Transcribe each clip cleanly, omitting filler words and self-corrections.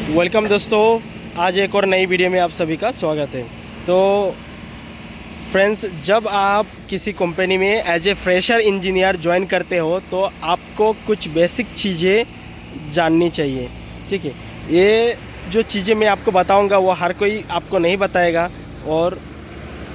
Welcome दोस्तों, आज एक और नई वीडियो में आप सभी का स्वागत है। तो फ्रेंड्स, जब आप किसी कंपनी में as a fresher engineer join करते हो तो आपको कुछ बेसिक चीज़ें जाननी चाहिए। ठीक है, ये जो चीज़ें मैं आपको बताऊंगा वो हर कोई आपको नहीं बताएगा और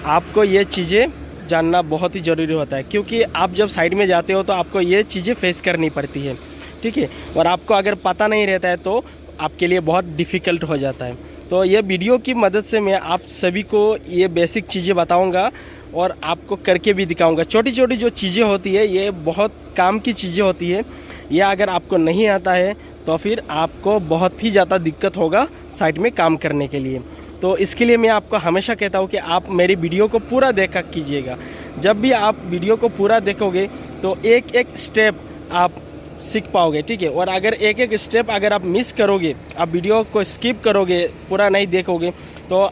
आपको ये चीज़ें जानना बहुत ही ज़रूरी होता है, क्योंकि आप जब साइड में जाते हो तो आपको ये चीज़ें फेस करनी पड़ती है। ठीक है, और आपको अगर पता नहीं रहता है तो आपके लिए बहुत डिफ़िकल्ट हो जाता है। तो ये वीडियो की मदद से मैं आप सभी को ये बेसिक चीज़ें बताऊंगा और आपको करके भी दिखाऊंगा। छोटी छोटी जो चीज़ें होती है ये बहुत काम की चीज़ें होती है। ये अगर आपको नहीं आता है तो फिर आपको बहुत ही ज़्यादा दिक्कत होगा साइट में काम करने के लिए। तो इसके लिए मैं आपको हमेशा कहता हूँ कि आप मेरी वीडियो को पूरा देखा कीजिएगा। जब भी आप वीडियो को पूरा देखोगे तो एक एक स्टेप आप सीख पाओगे। ठीक है, और अगर एक एक स्टेप अगर आप मिस करोगे, आप वीडियो को स्किप करोगे, पूरा नहीं देखोगे, तो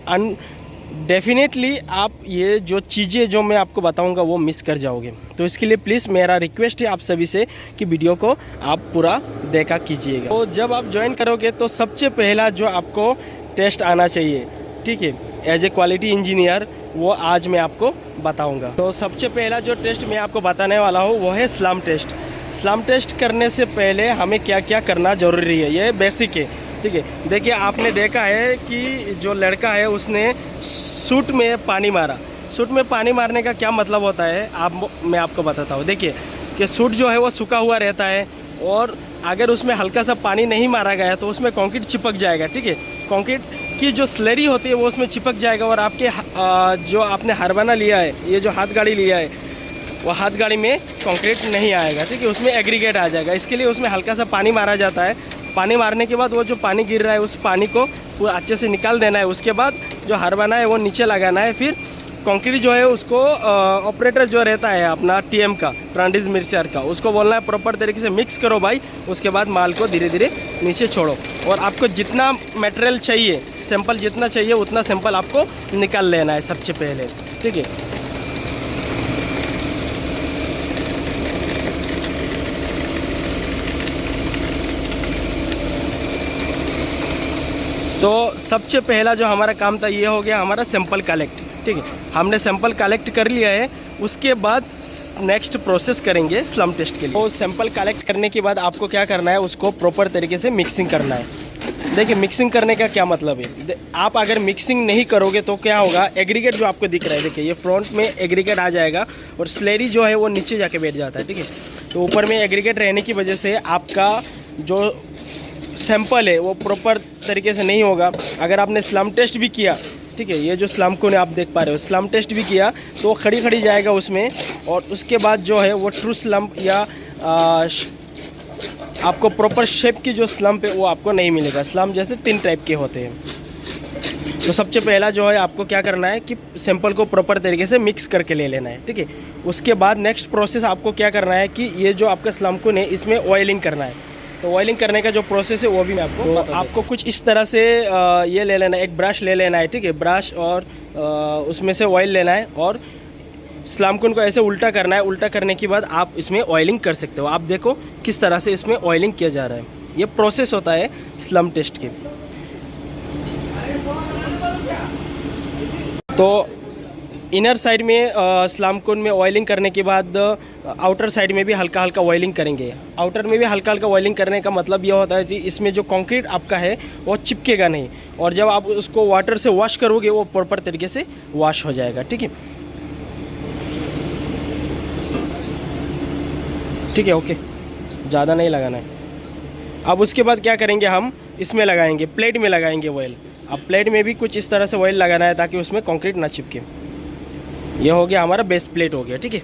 डेफिनेटली आप ये जो चीज़ें जो मैं आपको बताऊंगा वो मिस कर जाओगे। तो इसके लिए प्लीज़ मेरा रिक्वेस्ट है आप सभी से कि वीडियो को आप पूरा देखा कीजिएगा। तो जब आप ज्वाइन करोगे तो सबसे पहला जो आपको टेस्ट आना चाहिए, ठीक है, एज ए क्वालिटी इंजीनियर, वो आज मैं आपको बताऊँगा। तो सबसे पहला जो टेस्ट मैं आपको बताने वाला हूँ वो है स्लम टेस्ट। स्लम टेस्ट करने से पहले हमें क्या क्या करना ज़रूरी है, ये बेसिक है। ठीक है, देखिए आपने देखा है कि जो लड़का है उसने सूट में पानी मारा। सूट में पानी मारने का क्या मतलब होता है मैं आपको बताता हूँ। देखिए कि सूट जो है वो सूखा हुआ रहता है और अगर उसमें हल्का सा पानी नहीं मारा गया तो उसमें कंक्रीट चिपक जाएगा। ठीक है, कंक्रीट की जो स्लरी होती है वो उसमें चिपक जाएगा और आपके जो आपने हरबाना लिया है, ये जो हाथ गाड़ी लिया है, वो हाथ गाड़ी में कंक्रीट नहीं आएगा। ठीक है, उसमें एग्रीगेट आ जाएगा। इसके लिए उसमें हल्का सा पानी मारा जाता है। पानी मारने के बाद वो जो पानी गिर रहा है उस पानी को पूरा अच्छे से निकाल देना है। उसके बाद जो हरबाना है वो नीचे लगाना है। फिर कंक्रीट जो है उसको ऑपरेटर जो रहता है अपना टीएम का, ट्रांडिस मिक्सर का, उसको बोलना है प्रॉपर तरीके से मिक्स करो भाई। उसके बाद माल को धीरे धीरे नीचे छोड़ो और आपको जितना मटेरियल चाहिए, सैंपल जितना चाहिए उतना सैंपल आपको निकाल लेना है सबसे पहले। ठीक है, तो सबसे पहला जो हमारा काम था ये हो गया हमारा सैंपल कलेक्ट। ठीक है, हमने सैंपल कलेक्ट कर लिया है। उसके बाद नेक्स्ट प्रोसेस करेंगे स्लम टेस्ट के लिए। तो सैंपल कलेक्ट करने के बाद आपको क्या करना है, उसको प्रॉपर तरीके से मिक्सिंग करना है। देखिए मिक्सिंग करने का क्या मतलब है, आप अगर मिक्सिंग नहीं करोगे तो क्या होगा, एग्रीगेट जो आपको दिख रहा है, देखिए ये फ्रंट में एग्रीगेट आ जाएगा और स्लेरी जो है वो नीचे जाके बैठ जाता है। ठीक है, तो ऊपर में एग्रीगेट रहने की वजह से आपका जो सैंपल है वो प्रॉपर तरीके से नहीं होगा। अगर आपने स्लम टेस्ट भी किया, ठीक है, ये जो स्लम को आप देख पा रहे हो, स्लम टेस्ट भी किया तो खड़ी खड़ी जाएगा उसमें, और उसके बाद जो है वो ट्रू स्लम या आपको प्रॉपर शेप की जो स्लम्प है वो आपको नहीं मिलेगा। स्लम जैसे 3 टाइप के होते हैं। तो सबसे पहला जो है आपको क्या करना है कि सैंपल को प्रॉपर तरीके से मिक्स करके ले लेना है। ठीक है, उसके बाद नेक्स्ट प्रोसेस आपको क्या करना है कि ये जो आपका स्लम को है इसमें ऑयलिंग करना है। तो ऑयलिंग करने का जो प्रोसेस है वो भी मैं आपको कुछ इस तरह से ये ले लेना है, एक ब्रश ले लेना है। ठीक है, ब्रश और उसमें से ऑयल लेना है और स्लमकुन को ऐसे उल्टा करना है। उल्टा करने के बाद आप इसमें ऑयलिंग कर सकते हो। आप देखो किस तरह से इसमें ऑयलिंग किया जा रहा है। ये प्रोसेस होता है स्लम टेस्ट के। तो इनर साइड में स्लमकुन में ऑयलिंग करने के बाद आउटर साइड में भी हल्का हल्का ऑयलिंग करेंगे। आउटर में भी हल्का हल्का ऑयलिंग करने का मतलब यह होता है कि इसमें जो कंक्रीट आपका है वो चिपकेगा नहीं, और जब आप उसको वाटर से वॉश करोगे वो प्रॉपर तरीके से वॉश हो जाएगा। ठीक है, ठीक है, ओके, ज़्यादा नहीं लगाना है। अब उसके बाद क्या करेंगे, हम इसमें लगाएंगे, प्लेट में लगाएंगे ऑयल। अब प्लेट में भी कुछ इस तरह से ऑयल लगाना है ताकि उसमें कंक्रीट ना चिपके। यह हो गया हमारा बेस प्लेट हो गया। ठीक है,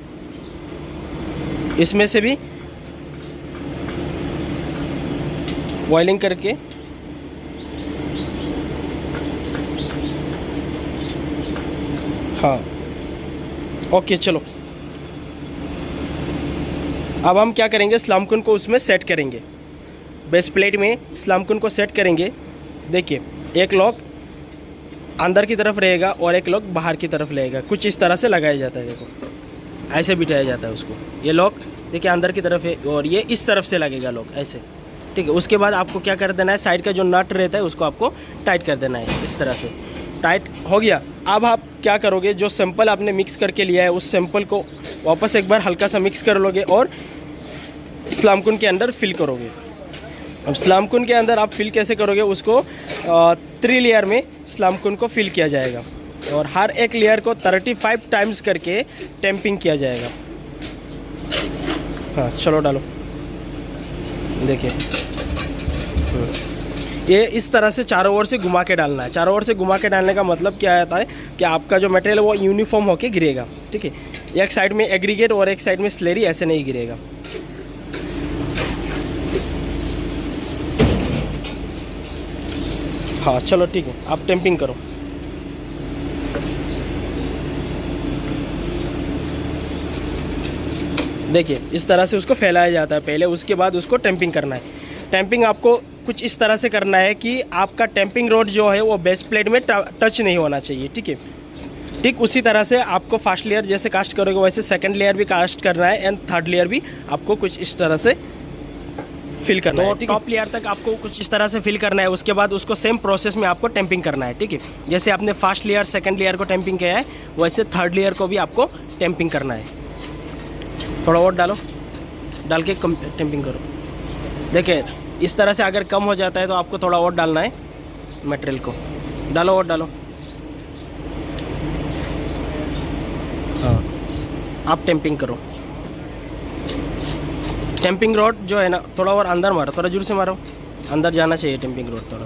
इसमें से भी ऑयलिंग करके हाँ, ओके, चलो। अब हम क्या करेंगे, स्लमकुन को उसमें सेट करेंगे। बेस प्लेट में स्लमकुन को सेट करेंगे। देखिए एक लॉक अंदर की तरफ रहेगा और एक लॉक बाहर की तरफ रहेगा। कुछ इस तरह से लगाया जाता है। देखो ऐसे बिठाया जाता है उसको। ये लॉक देखिए अंदर की तरफ है और ये इस तरफ से लगेगा लॉक ऐसे। ठीक है। उसके बाद आपको क्या कर देना है, साइड का जो नट रहता है उसको आपको टाइट कर देना है। इस तरह से टाइट हो गया। अब आप क्या करोगे, जो सैंपल आपने मिक्स करके लिया है उस सैंपल को वापस एक बार हल्का सा मिक्स कर लोगे और स्लामकुन के अंदर फिल करोगे। अब स्लामकुन के अंदर आप फिल कैसे करोगे, उसको 3 लेयर में स्लामकुन को फिल किया जाएगा और हर एक लेयर को 35 टाइम्स करके टैंपिंग किया जाएगा। हाँ चलो डालो, देखिए ये इस तरह से चारों ओर से घुमा के डालना है। चारों ओर से घुमा के डालने का मतलब क्या आता है कि आपका जो मटेरियल है वो यूनिफॉर्म होके गिरेगा। ठीक है, एक साइड में एग्रीगेट और एक साइड में स्लेरी ऐसे नहीं गिरेगा। हाँ चलो ठीक है, आप टैंपिंग करो। देखिए इस तरह से उसको फैलाया जाता है पहले, उसके बाद उसको टैंपिंग करना है। टैंपिंग आपको कुछ इस तरह से करना है कि आपका टैंपिंग रोड जो है वो बेस प्लेट में टच नहीं होना चाहिए। ठीक है, ठीक उसी तरह से आपको फर्स्ट लेयर जैसे कास्ट करोगे वैसे सेकंड लेयर भी कास्ट करना है एंड थर्ड लेयर भी आपको कुछ इस तरह से फिल करना है। टॉप लेयर तक आपको कुछ इस तरह से फिल करना है। उसके बाद उसको सेम प्रोसेस में आपको टैंपिंग करना है। ठीक है, जैसे आपने फर्स्ट लेयर सेकंड लेयर को टैंपिंग किया है वैसे थर्ड लेयर को भी आपको टैंपिंग करना है। थोड़ा और डालो, डाल के कम टैंपिंग करो। देखिए इस तरह से अगर कम हो जाता है तो आपको थोड़ा और डालना है मटेरियल को। डालो और डालो। हाँ आप टैंपिंग करो। टैंपिंग रॉड जो है ना थोड़ा और अंदर मारो, थोड़ा जोर से मारो, अंदर जाना चाहिए टैंपिंग रॉड थोड़ा।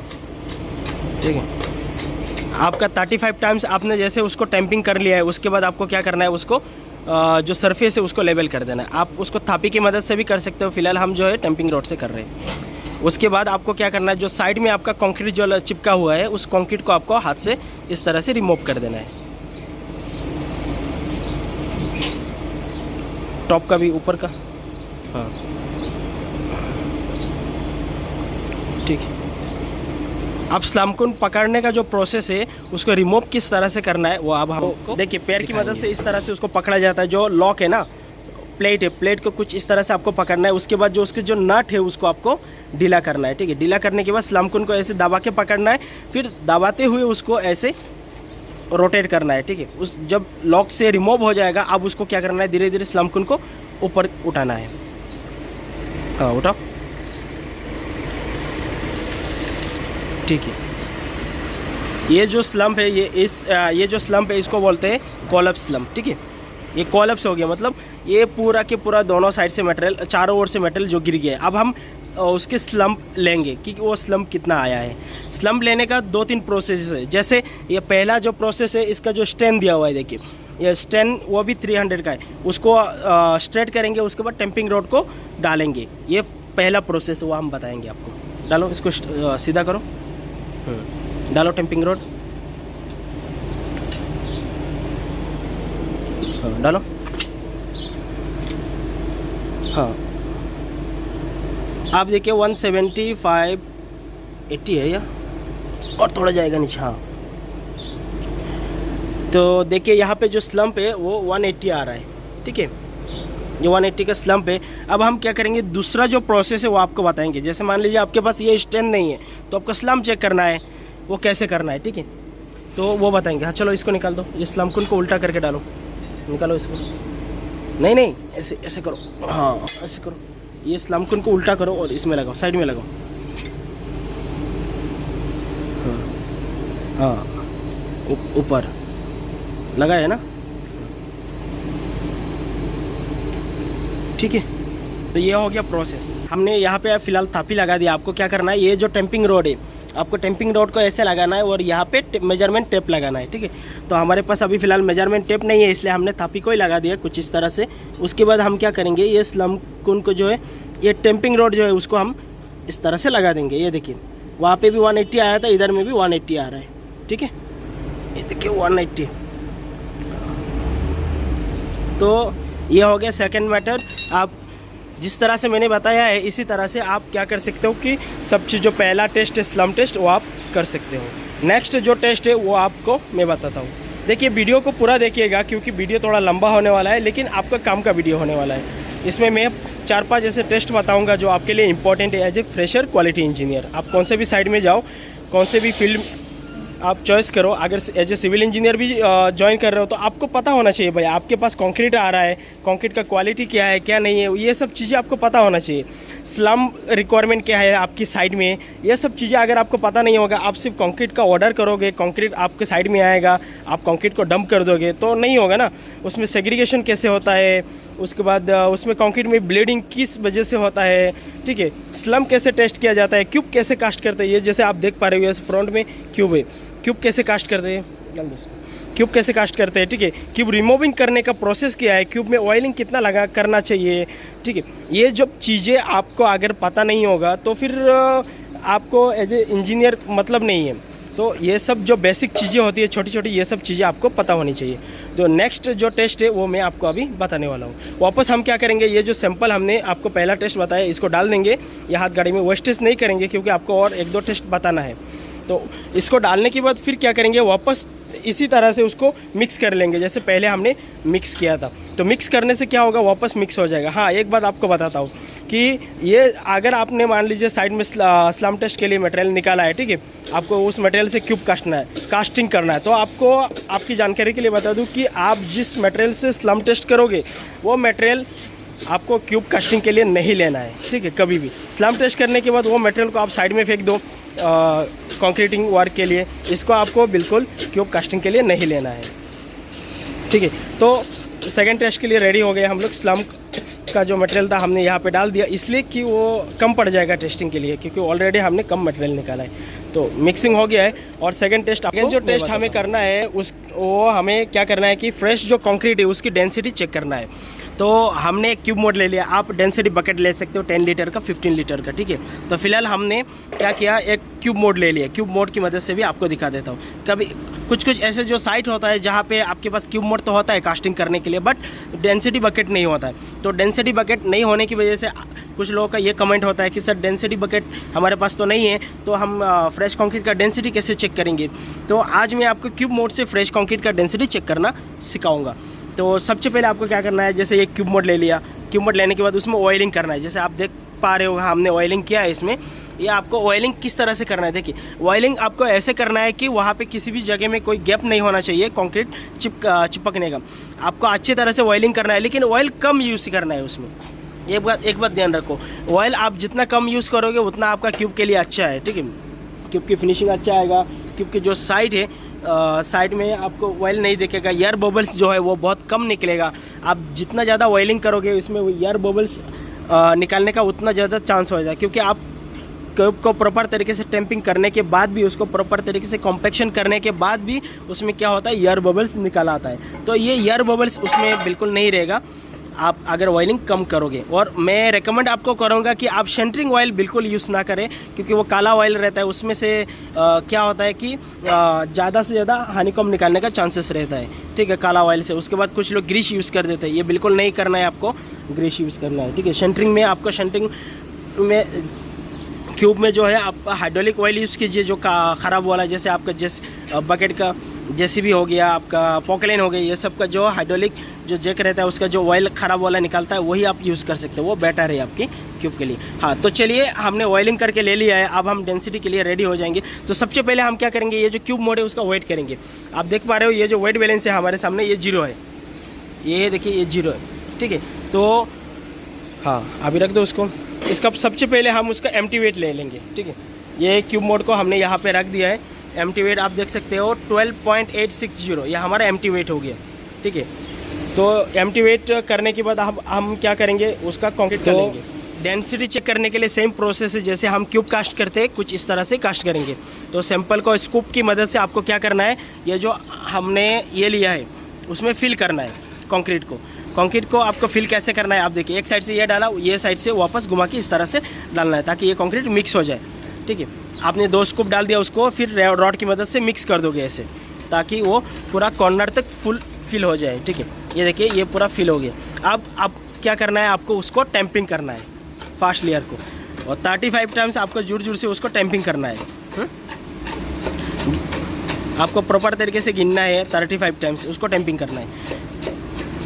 ठीक है, आपका 35 टाइम्स आपने जैसे उसको टैंपिंग कर लिया है उसके बाद आपको क्या करना है, उसको जो सरफेस है उसको लेवल कर देना है। आप उसको थापी की मदद से भी कर सकते हो, फिलहाल हम जो है टैंपिंग रॉड से कर रहे हैं। उसके बाद आपको क्या करना है, जो साइड में आपका कंक्रीट जो चिपका हुआ है उस कंक्रीट को आपको हाथ से इस तरह से रिमूव कर देना है। टॉप का भी, ऊपर का। हाँ ठीक है। अब स्लामकुन पकड़ने का जो प्रोसेस है उसको रिमूव किस तरह से करना है वो अब हमको देखिए पैर की मदद से इस तरह से उसको पकड़ा जाता है। जो लॉक है ना, प्लेट है, प्लेट को कुछ इस तरह से आपको पकड़ना है। उसके बाद जो उसके जो नट है उसको आपको ढीला करना है। ठीक है, ढीला करने के बाद स्लामकुन को ऐसे दबा के पकड़ना है, फिर दबाते हुए उसको ऐसे रोटेट करना है। ठीक है, उस जब लॉक से रिमूव हो जाएगा अब उसको क्या करना है, धीरे धीरे स्लामकुन को ऊपर उठाना है। हाँ उठाओ। ठीक है, ये जो स्लम्प है ये जो स्लम्प है इसको बोलते हैं कॉलप्स स्लम्प। ठीक है, ये कॉलप्स हो गया मतलब ये पूरा के पूरा दोनों साइड से मटेरियल, चारों ओर से मटेरियल जो गिर गया है। अब हम उसके स्लम्प लेंगे कि वो स्लम्प कितना आया है। स्लम्प लेने का 2-3 प्रोसेस है। जैसे ये पहला जो प्रोसेस है, इसका जो स्टैंड दिया हुआ है देखिए, ये स्टैंड वो भी 300 का है, उसको स्ट्रेट करेंगे, उसके बाद टैंपिंग रोड को डालेंगे। ये पहला प्रोसेस है, वो हम बताएंगे आपको। डालो इसको सीधा करो, डालो टैंपिंग रोड, डालो। हाँ आप देखिए 175 80 है या और थोड़ा जाएगा नीचे। हाँ तो देखिए यहाँ पे जो स्लम्प है वो 180 आ रहा है। ठीक है, ये 180 का स्लम्प है। अब हम क्या करेंगे, दूसरा जो प्रोसेस है वो आपको बताएंगे। जैसे मान लीजिए आपके पास ये स्टैंड नहीं है तो आपको स्लम्प चेक करना है, वो कैसे करना है। ठीक है, तो वो बताएंगे। हाँ चलो इसको निकाल दो, ये स्लम्पकुन को उल्टा करके डालो, निकालो इसको। नहीं ऐसे ऐसे करो, हाँ ऐसे करो। ये स्लम्पकुन को उल्टा करो और इसमें लगाओ, साइड में लगाओ। हाँ ऊपर लगा है ना। ठीक है, तो ये हो गया प्रोसेस। हमने यहाँ पे फिलहाल थापी लगा दिया। आपको क्या करना है, ये जो टैंपिंग रोड है आपको टैंपिंग रोड को ऐसे लगाना है और यहाँ पे मेजरमेंट टेप लगाना है। ठीक है, तो हमारे पास अभी फ़िलहाल मेजरमेंट टेप नहीं है इसलिए हमने थापी को ही लगा दिया कुछ इस तरह से। उसके बाद हम क्या करेंगे, ये स्लम्पकुन को जो है, ये टैंपिंग रोड जो है उसको हम इस तरह से लगा देंगे। ये देखिए वहाँ पे भी 180 आया था, इधर में भी 180 आ रहा है। ठीक है, ये देखिए 180। तो ये हो गया सेकेंड मेथड। आप जिस तरह से मैंने बताया है इसी तरह से आप क्या कर सकते हो कि सब चीज़, जो पहला टेस्ट है स्लम्प टेस्ट, वो आप कर सकते हो। नेक्स्ट जो टेस्ट है वो आपको मैं बताता हूँ। देखिए वीडियो को पूरा देखिएगा क्योंकि वीडियो थोड़ा लंबा होने वाला है लेकिन आपका काम का वीडियो होने वाला है। इसमें मैं 4-5 ऐसे टेस्ट बताऊंगा जो आपके लिए इंपॉर्टेंट है as a fresher quality engineer. आप कौन से भी साइड में जाओ, कौन से भी फील्ड आप चॉइस करो, अगर एज ए सिविल इंजीनियर भी ज्वाइन कर रहे हो तो आपको पता होना चाहिए भाई आपके पास कंक्रीट आ रहा है, कंक्रीट का क्वालिटी क्या है क्या नहीं है, ये सब चीज़ें आपको पता होना चाहिए। स्लम रिक्वायरमेंट क्या है आपकी साइड में, ये सब चीज़ें अगर आपको पता नहीं होगा, आप सिर्फ कंक्रीट का ऑर्डर करोगे, कंक्रीट आपके साइड में आएगा, आप कंक्रीट को डंप कर दोगे तो नहीं होगा ना। उसमें सेग्रीगेशन कैसे होता है, उसके बाद उसमें कंक्रीट में ब्लीडिंग किस वजह से होता है, ठीक है, स्लम कैसे टेस्ट किया जाता है, क्यूब कैसे कास्ट करते हैं, ये जैसे आप देख पा रहे हो फ्रंट में क्यूब है, क्यूब कैसे कास्ट करते हैं, क्यूब कैसे कास्ट करते हैं, ठीक है, क्यूब रिमूविंग करने का प्रोसेस क्या है, क्यूब में ऑयलिंग कितना लगा करना चाहिए, ठीक है। ये जब चीज़ें आपको अगर पता नहीं होगा तो फिर आपको एज ए इंजीनियर मतलब नहीं है। तो ये सब जो बेसिक चीज़ें होती है छोटी छोटी, ये सब चीज़ें आपको पता होनी चाहिए। तो नेक्स्ट जो टेस्ट है वो मैं आपको अभी बताने वाला हूँ। वापस हम क्या करेंगे, ये जो सैंपल हमने आपको पहला टेस्ट बताया इसको डाल देंगे, ये हाथ गाड़ी में वेस्टेज नहीं करेंगे क्योंकि आपको और 1-2 टेस्ट बताना है। तो इसको डालने के बाद फिर क्या करेंगे, वापस इसी तरह से उसको मिक्स कर लेंगे जैसे पहले हमने मिक्स किया था। तो मिक्स करने से क्या होगा, वापस मिक्स हो जाएगा। हाँ, एक बात आपको बताता हूँ कि ये अगर आपने मान लीजिए साइड में स्लम टेस्ट के लिए मटेरियल निकाला है, ठीक है, आपको उस मटेरियल से क्यूब कास्टिंग करना है, तो आपको आपकी जानकारी के लिए बता दूँ कि आप जिस मटेरियल से स्लम टेस्ट करोगे वो मटेरियल आपको क्यूब कास्टिंग के लिए नहीं लेना है, ठीक है। कभी भी स्लम टेस्ट करने के बाद वो मटेरियल को आप साइड में फेंक दो कंक्रीटिंग वर्क के लिए, इसको आपको बिल्कुल क्यूब कास्टिंग के लिए नहीं लेना है, ठीक है। तो सेकंड टेस्ट के लिए रेडी हो गए हम लोग। स्लम का जो मटेरियल था हमने यहाँ पे डाल दिया इसलिए कि वो कम पड़ जाएगा टेस्टिंग के लिए, क्योंकि ऑलरेडी हमने कम मटेरियल निकाला है। तो मिक्सिंग हो गया है और सेकंड टेस्ट जो टेस्ट हमें करना है वो हमें क्या करना है कि फ्रेश जो कंक्रीट है उसकी डेंसिटी चेक करना है। तो हमने एक क्यूब मोड ले लिया, आप डेंसिटी बकेट ले सकते हो 10 लीटर का, 15 लीटर का, ठीक है। तो फिलहाल हमने क्या किया, एक क्यूब मोड ले लिया। क्यूब मोड की मदद से भी आपको दिखा देता हूँ। कभी कुछ ऐसे जो साइट होता है जहाँ पे आपके पास क्यूब मोड तो होता है कास्टिंग करने के लिए, बट डेंसिटी बकेट नहीं होता है। तो डेंसिटी बकेट नहीं होने की वजह से कुछ लोगों का ये कमेंट होता है कि सर डेंसिटी बकेट हमारे पास तो नहीं है, तो हम फ्रेश कंक्रीट का डेंसिटी कैसे चेक करेंगे। तो आज मैं आपको क्यूब मोड से फ्रेश कंक्रीट का डेंसिटी चेक करना सिखाऊंगा। तो सबसे पहले आपको क्या करना है, जैसे एक क्यूब मोड ले लिया, क्यूब मोड लेने के बाद उसमें ऑयलिंग करना है। जैसे आप देख पा रहे हो हमने ऑयलिंग किया है इसमें। ये आपको ऑयलिंग किस तरह से करना है, देखिए ऑयलिंग आपको ऐसे करना है कि वहाँ पे किसी भी जगह में कोई गैप नहीं होना चाहिए कंक्रीट चिपकने का। आपको अच्छी तरह से ऑयलिंग करना है, लेकिन ऑयल कम यूज़ करना है उसमें। एक बात ध्यान रखो, ऑयल आप जितना कम यूज़ करोगे उतना आपका क्यूब के लिए अच्छा है, ठीक है। क्यूब की फिनिशिंग अच्छा आएगा, क्यूब की जो साइड है साइड में आपको ऑयल नहीं दिखेगा, एयर बबल्स जो है वो बहुत कम निकलेगा। आप जितना ज़्यादा ऑयलिंग करोगे इसमें एयर बबल्स निकालने का उतना ज़्यादा चांस हो जाएगा, क्योंकि आप क्यूब को प्रॉपर तरीके से टेम्पिंग करने के बाद भी, उसको प्रॉपर तरीके से कॉम्पैक्शन करने के बाद भी उसमें क्या होता है, एयर बबल्स निकल आता है। तो ये एयर बबल्स उसमें बिल्कुल नहीं रहेगा आप अगर ऑयलिंग कम करोगे। और मैं रेकमेंड आपको करूँगा कि आप सेंटरिंग ऑयल बिल्कुल यूज़ ना करें, क्योंकि वो काला ऑयल रहता है, उसमें से क्या होता है कि ज़्यादा से ज़्यादा हानिकॉम निकालने का चांसेस रहता है, ठीक है, काला ऑयल से। उसके बाद कुछ लोग ग्रीस यूज़ कर देते हैं, ये बिल्कुल नहीं करना है, आपको ग्रीस यूज़ करना है, ठीक है। सेंटरिंग में आपको सेंटरिंग में क्यूब में जो है आप हाइड्रोलिक ऑयल यूज़ कीजिए जो ख़राब वाला, जैसे आपका बकेट का जेसीबी हो गया, आपका पॉकलाइन हो गया, ये सब का जो हाइड्रोलिक जो जैक रहता है उसका जो ऑयल ख़राब वाला निकलता है वही आप यूज़ कर सकते हो, वो बेटर है आपके क्यूब के लिए। हाँ, तो चलिए हमने ऑयलिंग करके ले लिया है, अब हम डेंसिटी के लिए रेडी हो जाएंगे। तो सबसे पहले हम क्या करेंगे, ये जो क्यूब मोड है उसका वेट करेंगे। आप देख पा रहे हो ये जो वेट बैलेंस है हमारे सामने, ये 0 है, ये देखिए ये 0 है, ठीक है। तो हाँ, अभी रख दो उसको। इसका सबसे पहले हम उसका एम्प्टी वेट ले लेंगे, ठीक है। ये क्यूब मोड को हमने यहाँ पे रख दिया है। एम्प्टी वेट आप देख सकते हो 12.860, ये हमारा एम्प्टी वेट हो गया, ठीक है। तो एम्प्टी वेट करने के बाद हम क्या करेंगे, उसका कंक्रीट कर लेंगे। डेंसिटी चेक करने के लिए सेम प्रोसेस है जैसे हम क्यूब कास्ट करते हैं, कुछ इस तरह से कास्ट करेंगे। तो सैंपल को स्कूप की मदद से आपको क्या करना है, ये जो हमने ये लिया है उसमें फिल करना है कंक्रीट को। कंक्रीट को आपको फिल कैसे करना है, आप देखिए, एक साइड से ये डाला, ये साइड से वापस घुमा के इस तरह से डालना है ताकि ये कंक्रीट मिक्स हो जाए, ठीक है। आपने 2 स्कूप डाल दिया, उसको फिर रॉड की मदद से मिक्स कर दोगे ऐसे, ताकि वो पूरा कॉर्नर तक फुल फिल हो जाए, ठीक है। ये देखिए ये पूरा फिल हो गया। अब क्या करना है, आपको उसको टैंपिंग करना है फास्ट लेयर को, और 35 टाइम्स आपको जोर से उसको टैंपिंग करना है। आपको प्रॉपर तरीके से गिनना है, 35 टाइम्स उसको टैंपिंग करना है।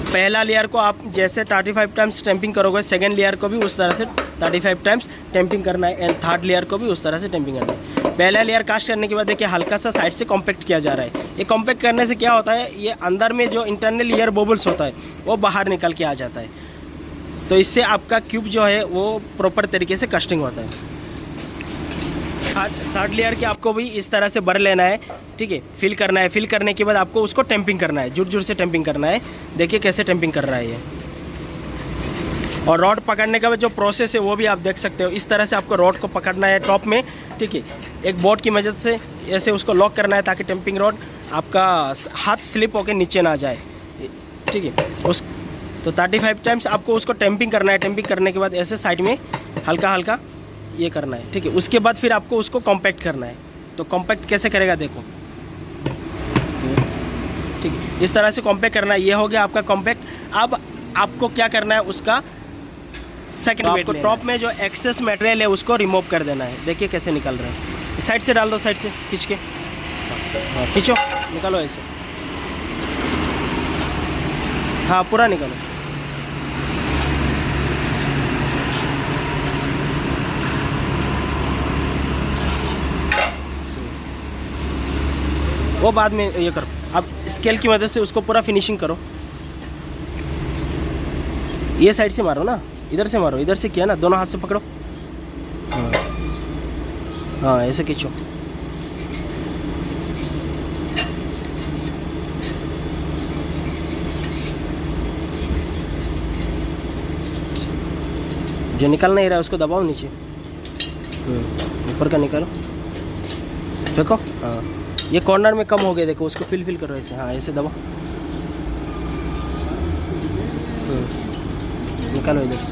पहला लेयर को आप जैसे 35 टाइम्स स्टैंपिंग करोगे, सेकंड लेयर को भी उस तरह से 35 टाइम्स स्टैंपिंग करना है एंड थर्ड लेयर को भी उस तरह से स्टैंपिंग करना है। पहला लेयर कास्ट करने के बाद देखिए हल्का सा साइड से कॉम्पैक्ट किया जा रहा है। ये कॉम्पैक्ट करने से क्या होता है, ये अंदर में जो इंटरनल एयर बबल्स होता है वो बाहर निकल के आ जाता है, तो इससे आपका क्यूब जो है वो प्रॉपर तरीके से कस्टिंग होता है। थर्ड लेयर के आपको भी इस तरह से भर लेना है, ठीक है, फिल करना है। फिल करने के बाद आपको उसको टेम्पिंग करना है, जुट जुट से टेम्पिंग करना है। देखिए कैसे टेम्पिंग कर रहा है ये। और रॉड पकड़ने का जो प्रोसेस है वो भी आप देख सकते हो। इस तरह से आपको रॉड को पकड़ना है टॉप में, ठीक है, एक बोर्ड की मदद से ऐसे उसको लॉक करना है ताकि टेम्पिंग रॉड आपका हाथ स्लिप होकर नीचे ना जाए, ठीक है। उस तो 35 टाइम्स आपको उसको टेम्पिंग करना है। टेम्पिंग करने के बाद ऐसे साइड में हल्का हल्का ये करना है, ठीक है। उसके बाद फिर आपको उसको कॉम्पैक्ट करना है। तो कॉम्पैक्ट कैसे करेगा देखो, ठीक है, इस तरह से कॉम्पैक्ट करना है। ये हो गया आपका कॉम्पैक्ट। अब आपको क्या करना है, उसका सेकंड वेट को टॉप में जो एक्सेस मटेरियल है उसको रिमूव कर देना है। देखिए कैसे निकल रहा है। साइड से डाल दो, साइड से खींच के, हाँ खींचो, निकालो ऐसे, हाँ पूरा निकालो। वो बाद में ये करो। अब स्केल की मदद से उसको पूरा फिनिशिंग करो। ये साइड से मारो ना, इधर से मारो, इधर से किया ना, दोनों हाथ से पकड़ो, हाँ हाँ ऐसे खींचो। जो निकल नहीं रहा है उसको दबाओ नीचे, ऊपर का निकालो, देखो, हाँ ये कॉर्नर में कम हो गया, देखो उसको फिल करो ऐसे, हाँ ऐसे दबाओ, निकालो इधर से।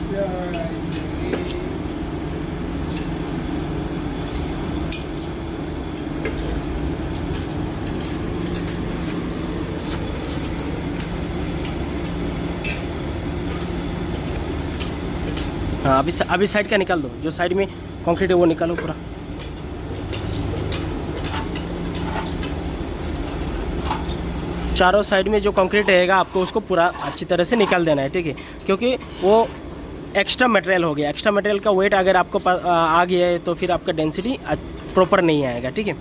हाँ अभी साइड का निकाल दो, जो साइड में कंक्रीट है वो निकालो पूरा। चारों साइड में जो कंक्रीट रहेगा आपको उसको पूरा अच्छी तरह से निकाल देना है, ठीक है, क्योंकि वो एक्स्ट्रा मटेरियल हो गया। एक्स्ट्रा मटेरियल का वेट अगर आपको आ गया है तो फिर आपका डेंसिटी प्रॉपर नहीं आएगा, ठीक है।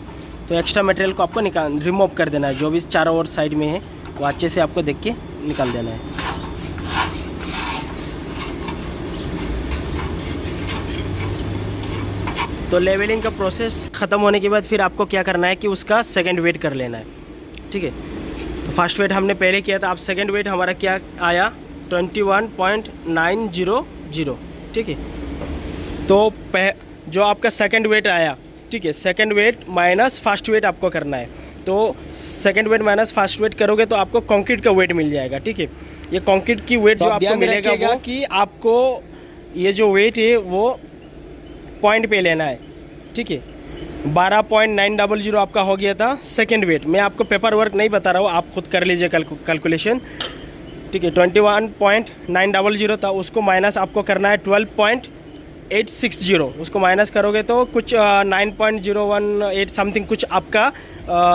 तो एक्स्ट्रा मटेरियल को आपको रिमूव कर देना है। जो भी चारों ओर साइड में है वो अच्छे से आपको देख के निकाल देना है। तो लेवलिंग का प्रोसेस ख़त्म होने के बाद फिर आपको क्या करना है कि उसका सेकंड वेट कर लेना है, ठीक है। तो फर्स्ट वेट हमने पहले किया था, अब सेकंड वेट हमारा क्या आया 21.900, ठीक है। तो जो आपका सेकंड वेट आया, ठीक है, second weight minus first weight आपको करना है। तो second weight minus first weight करोगे तो आपको कंक्रीट का वेट मिल जाएगा, ठीक है। ये कंक्रीट की वेट जो आपको मिलेगा वो कि आपको ये जो वेट है वो पॉइंट पे लेना है, ठीक है। 12.900 आपका हो गया था सेकंड वेट। मैं आपको पेपर वर्क नहीं बता रहा हूँ, आप खुद कर लीजिए कैलकुलेशन, ठीक है। 21.900 था, उसको माइनस आपको करना है 12.860। उसको माइनस करोगे तो कुछ 9.018 समथिंग कुछ आपका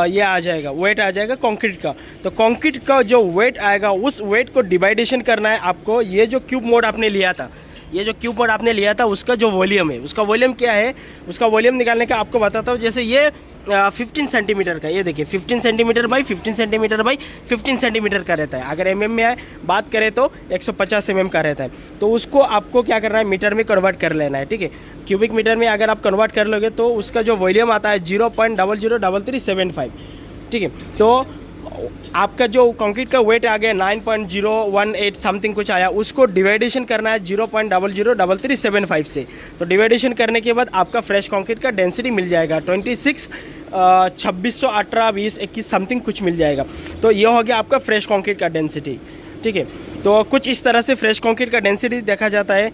ये आ जाएगा, वेट आ जाएगा कंक्रीट का। तो कंक्रीट का जो वेट आएगा उस वेट को डिवाइडेशन करना है आपको। ये जो क्यूब मोड आपने लिया था, ये जो क्यूब मोड आपने लिया था उसका जो वॉल्यूम है, उसका वॉल्यूम क्या है, उसका वॉल्यूम निकालने का आपको बताता हूँ। जैसे ये 15 सेंटीमीटर का, ये देखिए 15 centimetre by 15 centimetre by 15 centimetre का रहता है। अगर एमएम में बात करें तो 150 mm का रहता है। तो उसको आपको क्या करना है, मीटर में कन्वर्ट कर लेना है, ठीक है। क्यूबिक मीटर में अगर आप कन्वर्ट कर लोगे तो उसका जो वॉल्यूम आता है 0.003375, ठीक है। तो आपका जो कंक्रीट का वेट आ गया 9.018 समथिंग कुछ आया, उसको डिवाइडेशन करना है 0.003375 से। तो डिवाइडेशन करने के बाद आपका फ्रेश कंक्रीट का डेंसिटी मिल जाएगा 26, 2618, 20, 21 समथिंग कुछ मिल जाएगा। तो ये हो गया आपका फ्रेश कंक्रीट का डेंसिटी, ठीक है। तो कुछ इस तरह से फ्रेश कंक्रीट का डेंसिटी देखा जाता है।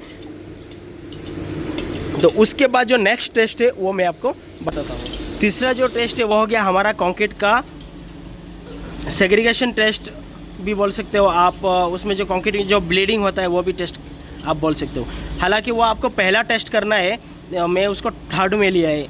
तो उसके बाद जो नेक्स्ट टेस्ट है वो मैं आपको बताता हूँ। तीसरा जो टेस्ट है वो हो गया हमारा कंक्रीट का सेग्रीगेशन टेस्ट भी बोल सकते हो आप। उसमें जो कंक्रीट जो ब्लीडिंग होता है वो भी टेस्ट आप बोल सकते हो। हालांकि वो आपको पहला टेस्ट करना है, मैं उसको थर्ड में लिया है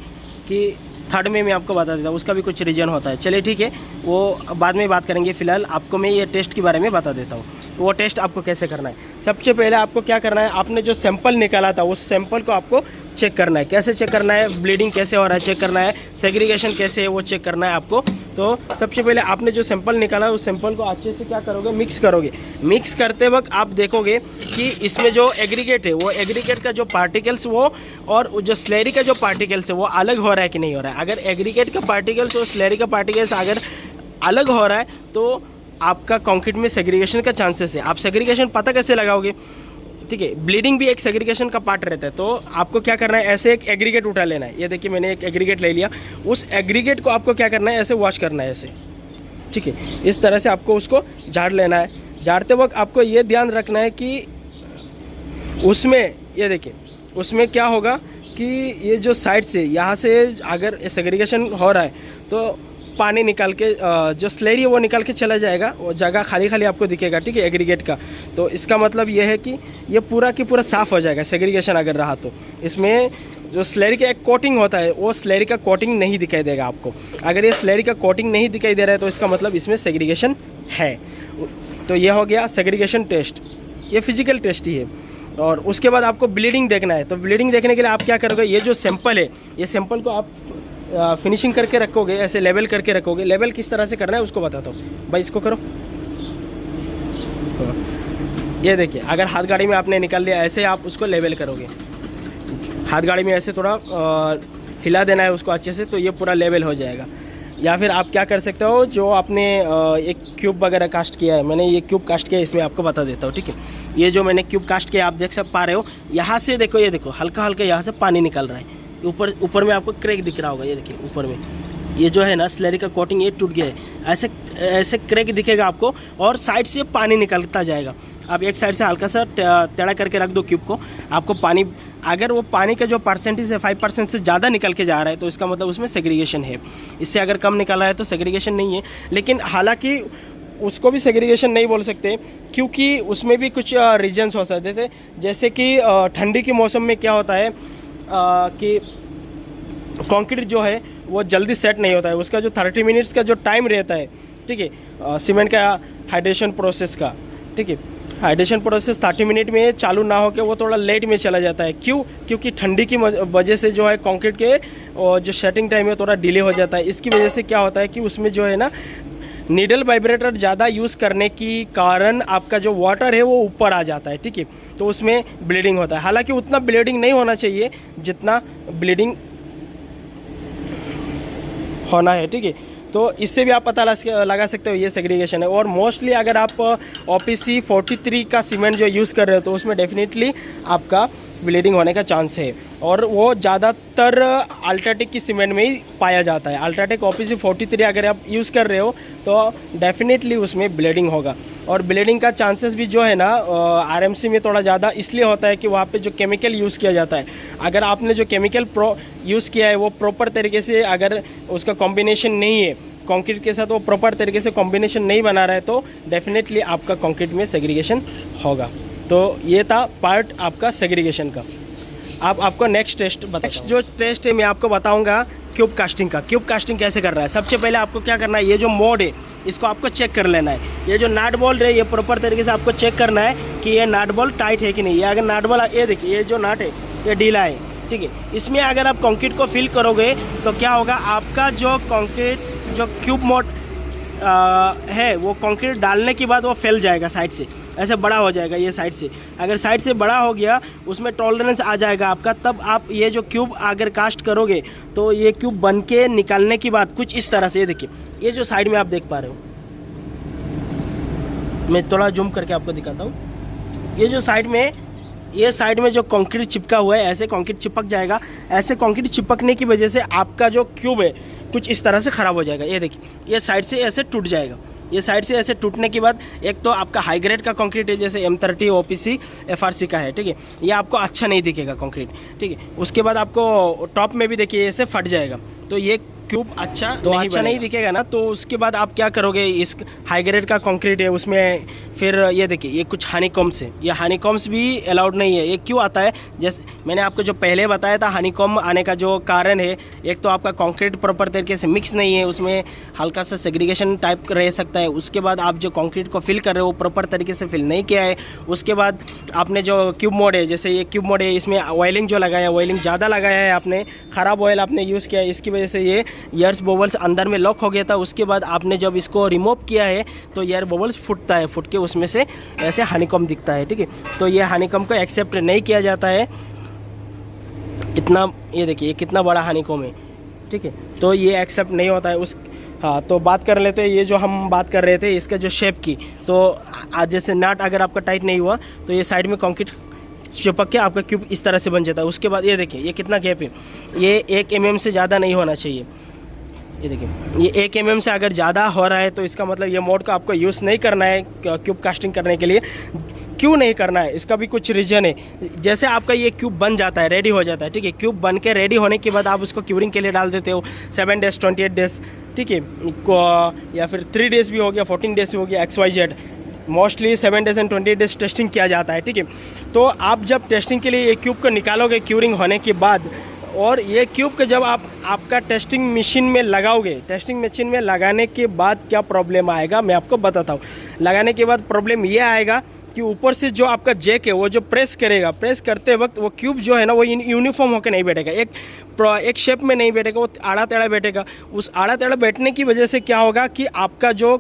कि थर्ड में मैं आपको बता देता हूँ, उसका भी कुछ रीजन होता है। चलिए ठीक है, वो बाद में बात करेंगे। फ़िलहाल आपको मैं ये टेस्ट के बारे में बता देता हूँ। वो टेस्ट आपको कैसे करना है। सबसे पहले आपको क्या करना है, आपने जो सैंपल निकाला था उस सैंपल को आपको चेक करना है। कैसे चेक करना है, ब्लीडिंग कैसे हो रहा है चेक करना है, सेग्रीगेशन कैसे है वो चेक करना है आपको। तो सबसे पहले आपने जो सैंपल निकाला उस सैंपल को अच्छे से क्या करोगे, मिक्स करोगे। मिक्स करते वक्त आप देखोगे कि इसमें जो एग्रीगेट है वो एग्रीगेट का जो पार्टिकल्स वो और जो स्लेरी का जो पार्टिकल्स है वो अलग हो रहा है कि नहीं हो रहा है। अगर एग्रीगेट का पार्टिकल्स और स्लेरी का पार्टिकल्स अगर अलग हो रहा है तो आपका कंक्रीट में सेग्रीगेशन का चांसेस है। आप सेग्रीगेशन पता कैसे लगाओगे, ठीक है। ब्लीडिंग भी एक सेग्रीगेशन का पार्ट रहता है। तो आपको क्या करना है, ऐसे एक एग्रीगेट उठा लेना है। ये देखिए मैंने एक एग्रीगेट ले लिया, उस एग्रीगेट को आपको क्या करना है, ऐसे वॉश करना है ऐसे, ठीक है। इस तरह से आपको उसको झाड़ लेना है। झाड़ते वक्त आपको ये ध्यान रखना है कि उसमें ये देखिए उसमें क्या होगा कि ये जो साइड से यहाँ से अगर सेग्रीगेशन हो रहा है तो पानी निकाल के जो स्लेरी है वो निकाल के चला जाएगा, वो जगह खाली खाली आपको दिखेगा, ठीक है, एग्रीगेट का। तो इसका मतलब ये है कि ये पूरा की पूरा साफ़ हो जाएगा सेग्रीगेशन अगर रहा तो। इसमें जो स्लेरी का एक कोटिंग होता है वो स्लेरी का कोटिंग नहीं दिखाई देगा आपको। अगर ये स्लेरी का कोटिंग नहीं दिखाई दे रहा है तो इसका मतलब इसमें सेग्रीगेशन है। तो ये हो गया सेग्रीगेशन टेस्ट, ये फिजिकल टेस्ट ही है। और उसके बाद आपको ब्लीडिंग देखना है। तो ब्लीडिंग देखने के लिए आप क्या करोगे, ये जो सैंपल है ये सैंपल को आप फिनिशिंग करके रखोगे, ऐसे लेवल करके रखोगे। लेवल किस तरह से करना है उसको बताता हूँ भाई, इसको करो। ये देखिए अगर हाथ गाड़ी में आपने निकाल लिया ऐसे आप उसको लेवल करोगे, हाथ गाड़ी में ऐसे थोड़ा हिला देना है उसको अच्छे से, तो ये पूरा लेवल हो जाएगा। या फिर आप क्या कर सकते हो, जो आपने एक क्यूब वगैरह कास्ट किया है, मैंने ये क्यूब कास्ट किया है इसमें आपको बता देता हूँ, ठीक है। ये जो मैंने क्यूब कास्ट किया आप देख पा रहे हो, यहाँ से देखो, ये देखो हल्का हल्का यहाँ से पानी निकल रहा है। ऊपर में आपको क्रैक दिख रहा होगा, ये देखिए ऊपर में ये जो है ना स्लेरी का कोटिंग ये टूट गया है, ऐसे ऐसे क्रैक दिखेगा आपको। और साइड से पानी निकलता जाएगा। आप एक साइड से हल्का सा टेढ़ा करके रख दो क्यूब को, आपको पानी, अगर वो पानी का जो परसेंटेज है 5% से ज़्यादा निकल के जा रहा है तो इसका मतलब उसमें सेग्रीगेशन है। इससे अगर कम निकला है तो सेग्रीगेशन नहीं है। लेकिन हालांकि उसको भी सेग्रीगेशन नहीं बोल सकते, क्योंकि उसमें भी कुछ रीजन्स हो सकते थे। जैसे कि ठंडी के मौसम में क्या होता है कि कंक्रीट जो है वो जल्दी सेट नहीं होता है। उसका जो 30 मिनट्स का जो टाइम रहता है, ठीक है, सीमेंट का हाइड्रेशन प्रोसेस का, ठीक है, हाइड्रेशन प्रोसेस 30 मिनट में चालू ना होकर वो थोड़ा लेट में चला जाता है। क्यों? क्योंकि ठंडी की वजह से जो है कंक्रीट के जो सेटिंग टाइम है थोड़ा डिले हो जाता है। इसकी वजह से क्या होता है कि उसमें जो है ना नीडल वाइब्रेटर ज़्यादा यूज़ करने की कारण आपका जो वाटर है वो ऊपर आ जाता है, ठीक है, तो उसमें ब्लीडिंग होता है। हालांकि उतना ब्लीडिंग नहीं होना चाहिए जितना ब्लीडिंग होना है, ठीक है। तो इससे भी आप पता लगा सकते हो ये सेग्रीगेशन है। और मोस्टली अगर आप OPC 43 का सीमेंट जो यूज़ कर रहे हो तो उसमें डेफिनेटली आपका ब्लीडिंग होने का चांस है। और वो ज़्यादातर अल्ट्राटेक की सीमेंट में ही पाया जाता है। अल्ट्राटेक OPC 43 अगर आप यूज़ कर रहे हो तो डेफिनेटली उसमें ब्लीडिंग होगा। और ब्लीडिंग का चांसेस भी जो है ना RMC में थोड़ा ज़्यादा इसलिए होता है कि वहाँ पे जो केमिकल यूज़ किया जाता है, अगर आपने जो केमिकल यूज़ किया है वो प्रॉपर तरीके से अगर उसका कॉम्बिनेशन नहीं है कंक्रीट के साथ, वो प्रॉपर तरीके से कॉम्बिनेशन नहीं बना रहा है तो डेफिनेटली आपका कंक्रीट में सेग्रीगेशन होगा। तो ये था पार्ट आपका सेग्रीगेशन का। अब आपको नेक्स्ट टेस्ट नेक्स्ट जो टेस्ट है मैं आपको बताऊंगा क्यूब कास्टिंग का। क्यूब कास्टिंग कैसे कर रहा है, सबसे पहले आपको क्या करना है, ये जो मोड है इसको आपको चेक कर लेना है। ये जो नाट बॉल है ये प्रॉपर तरीके से आपको चेक करना है कि ये नाट बॉल टाइट है कि नहीं। ये अगर नाट बॉल, ये देखिए ये जो नाट है ये ढीला है, ठीक है। इसमें अगर आप कंक्रीट को फिल करोगे तो क्या होगा, आपका जो कंक्रीट जो क्यूब मोड है वो कंक्रीट डालने के बाद वो फैल जाएगा साइड से, ऐसे बड़ा हो जाएगा ये साइड से। अगर साइड से बड़ा हो गया उसमें टॉलरेंस आ जाएगा आपका, तब आप ये जो क्यूब अगर कास्ट करोगे तो ये क्यूब बन के निकालने के बाद कुछ इस तरह से, ये देखिए ये जो साइड में आप देख पा रहे हो, मैं थोड़ा जूम करके आपको दिखाता हूँ। ये जो साइड में, ये साइड में जो कंक्रीट चिपका हुआ है ऐसे कंक्रीट चिपक जाएगा। ऐसे कंक्रीट चिपकने की वजह से आपका जो क्यूब है कुछ इस तरह से ख़राब हो जाएगा। ये देखिए ये साइड से ऐसे टूट जाएगा। ये साइड से ऐसे टूटने के बाद एक तो आपका हाई ग्रेड का कंक्रीट है जैसे M30 OPC FRC का है, ठीक है, ये आपको अच्छा नहीं दिखेगा कंक्रीट, ठीक है। उसके बाद आपको टॉप में भी देखिए ऐसे फट जाएगा। तो ये क्यूब अच्छा नहीं दिखेगा ना, तो उसके बाद आप क्या करोगे, इस हाई ग्रेड का कंक्रीट है उसमें फिर ये देखिए ये कुछ हनीकॉम्स है, ये हनीकॉम्स भी अलाउड नहीं है। ये क्यों आता है, जैसे मैंने आपको जो पहले बताया था हनीकॉम आने का जो कारण है, एक तो आपका कंक्रीट प्रॉपर तरीके से मिक्स नहीं है, उसमें हल्का सा सेग्रीगेशन टाइप रह सकता है। उसके बाद आप जो कंक्रीट को फिल कर रहे हो वो प्रॉपर तरीके से फिल नहीं किया है। उसके बाद आपने जो क्यूब मोड है, जैसे ये क्यूब मोड है, इसमें ऑयलिंग जो लगाया ऑयलिंग ज़्यादा लगाया है आपने, ख़राब ऑयल आपने यूज़ किया है, इसकी वजह से ये एयर्स बबल्स अंदर में लॉक हो गया था। उसके बाद आपने जब इसको रिमूव किया है तो एयर बबल्स फूटता है, फूट के उसमें से ऐसे हनीकॉम दिखता है, ठीक है। तो ये हनीकॉम को एक्सेप्ट नहीं किया जाता है। इतना ये देखिए ये कितना बड़ा हनीकॉम है, ठीक है, तो ये एक्सेप्ट नहीं होता है उस। हाँ, तो बात कर लेते हैं, ये जो हम बात कर रहे थे इसका जो शेप की, तो आज जैसे नट अगर आपका टाइट नहीं हुआ तो ये साइड में कंक्रीट चिपक के आपका क्यूब इस तरह से बन जाता है। उसके बाद ये देखिए ये कितना गैप है, ये 1 mm से ज़्यादा नहीं होना चाहिए। ये देखिए ये 1 mm से अगर ज़्यादा हो रहा है तो इसका मतलब ये मोड का आपको यूज़ नहीं करना है क्यूब कास्टिंग करने के लिए। क्यों नहीं करना है, इसका भी कुछ रीज़न है। जैसे आपका ये क्यूब बन जाता है, रेडी हो जाता है, ठीक है, क्यूब बन के रेडी होने के बाद आप उसको क्यूरिंग के लिए डाल देते हो 7 डेज़ 28 डेज़, ठीक है, या फिर 3 डेज़ भी हो गया, 14 डेज़ भी हो गया, XYZ। Mostly 7 days and 20 days testing किया जाता है, ठीक है। तो आप जब टेस्टिंग के लिए ये क्यूब को निकालोगे क्यूरिंग होने के बाद, और ये क्यूब को जब आप आपका टेस्टिंग मशीन में लगाओगे, टेस्टिंग मशीन में लगाने के बाद क्या प्रॉब्लम आएगा मैं आपको बताता हूँ। लगाने के बाद प्रॉब्लम ये आएगा कि ऊपर से जो आपका जैक है वो जो प्रेस करेगा, प्रेस करते वक्त वो क्यूब जो है ना वो यूनिफॉर्म होकर नहीं बैठेगा, एक शेप में नहीं बैठेगा, वो आड़ा टेढ़ा बैठेगा। उस आड़ा टेढ़ा बैठने की वजह से क्या होगा कि आपका जो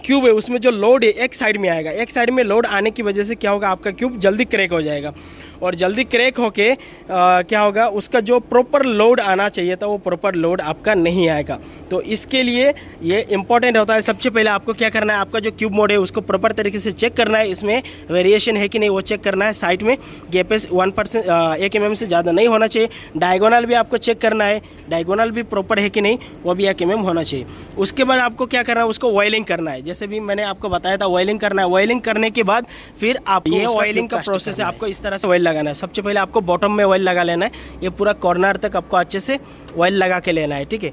क्यूब है उसमें जो लोड है एक साइड में आएगा, एक साइड में लोड आने की वजह से क्या होगा, आपका क्यूब जल्दी क्रैक हो जाएगा। और जल्दी क्रैक होके क्या होगा, उसका जो प्रॉपर लोड आना चाहिए था वो प्रॉपर लोड आपका नहीं आएगा। तो इसके लिए ये इंपॉर्टेंट होता है। सबसे पहले आपको क्या करना है, आपका जो क्यूब मोड है उसको प्रॉपर तरीके से चेक करना है, इसमें वेरिएशन है कि नहीं वो चेक करना है। साइड में गैपेस 1 mm से ज़्यादा नहीं होना चाहिए। डायगोनल भी आपको चेक करना है, डायगोनल भी प्रॉपर है कि नहीं वो भी 1 mm होना चाहिए। उसके बाद आपको क्या करना है, उसको ऑयलिंग करना है, जैसे भी मैंने आपको बताया था ऑयलिंग करना है। ऑयलिंग करने के बाद फिर आप ये ऑयलिंग का प्रोसेस है, आपको इस तरह से ऑयल लगाना है। सबसे पहले आपको बॉटम में ऑयल लगा लेना है, ये पूरा कॉर्नर तक आपको अच्छे से ऑयल लगा के लेना है, ठीक है,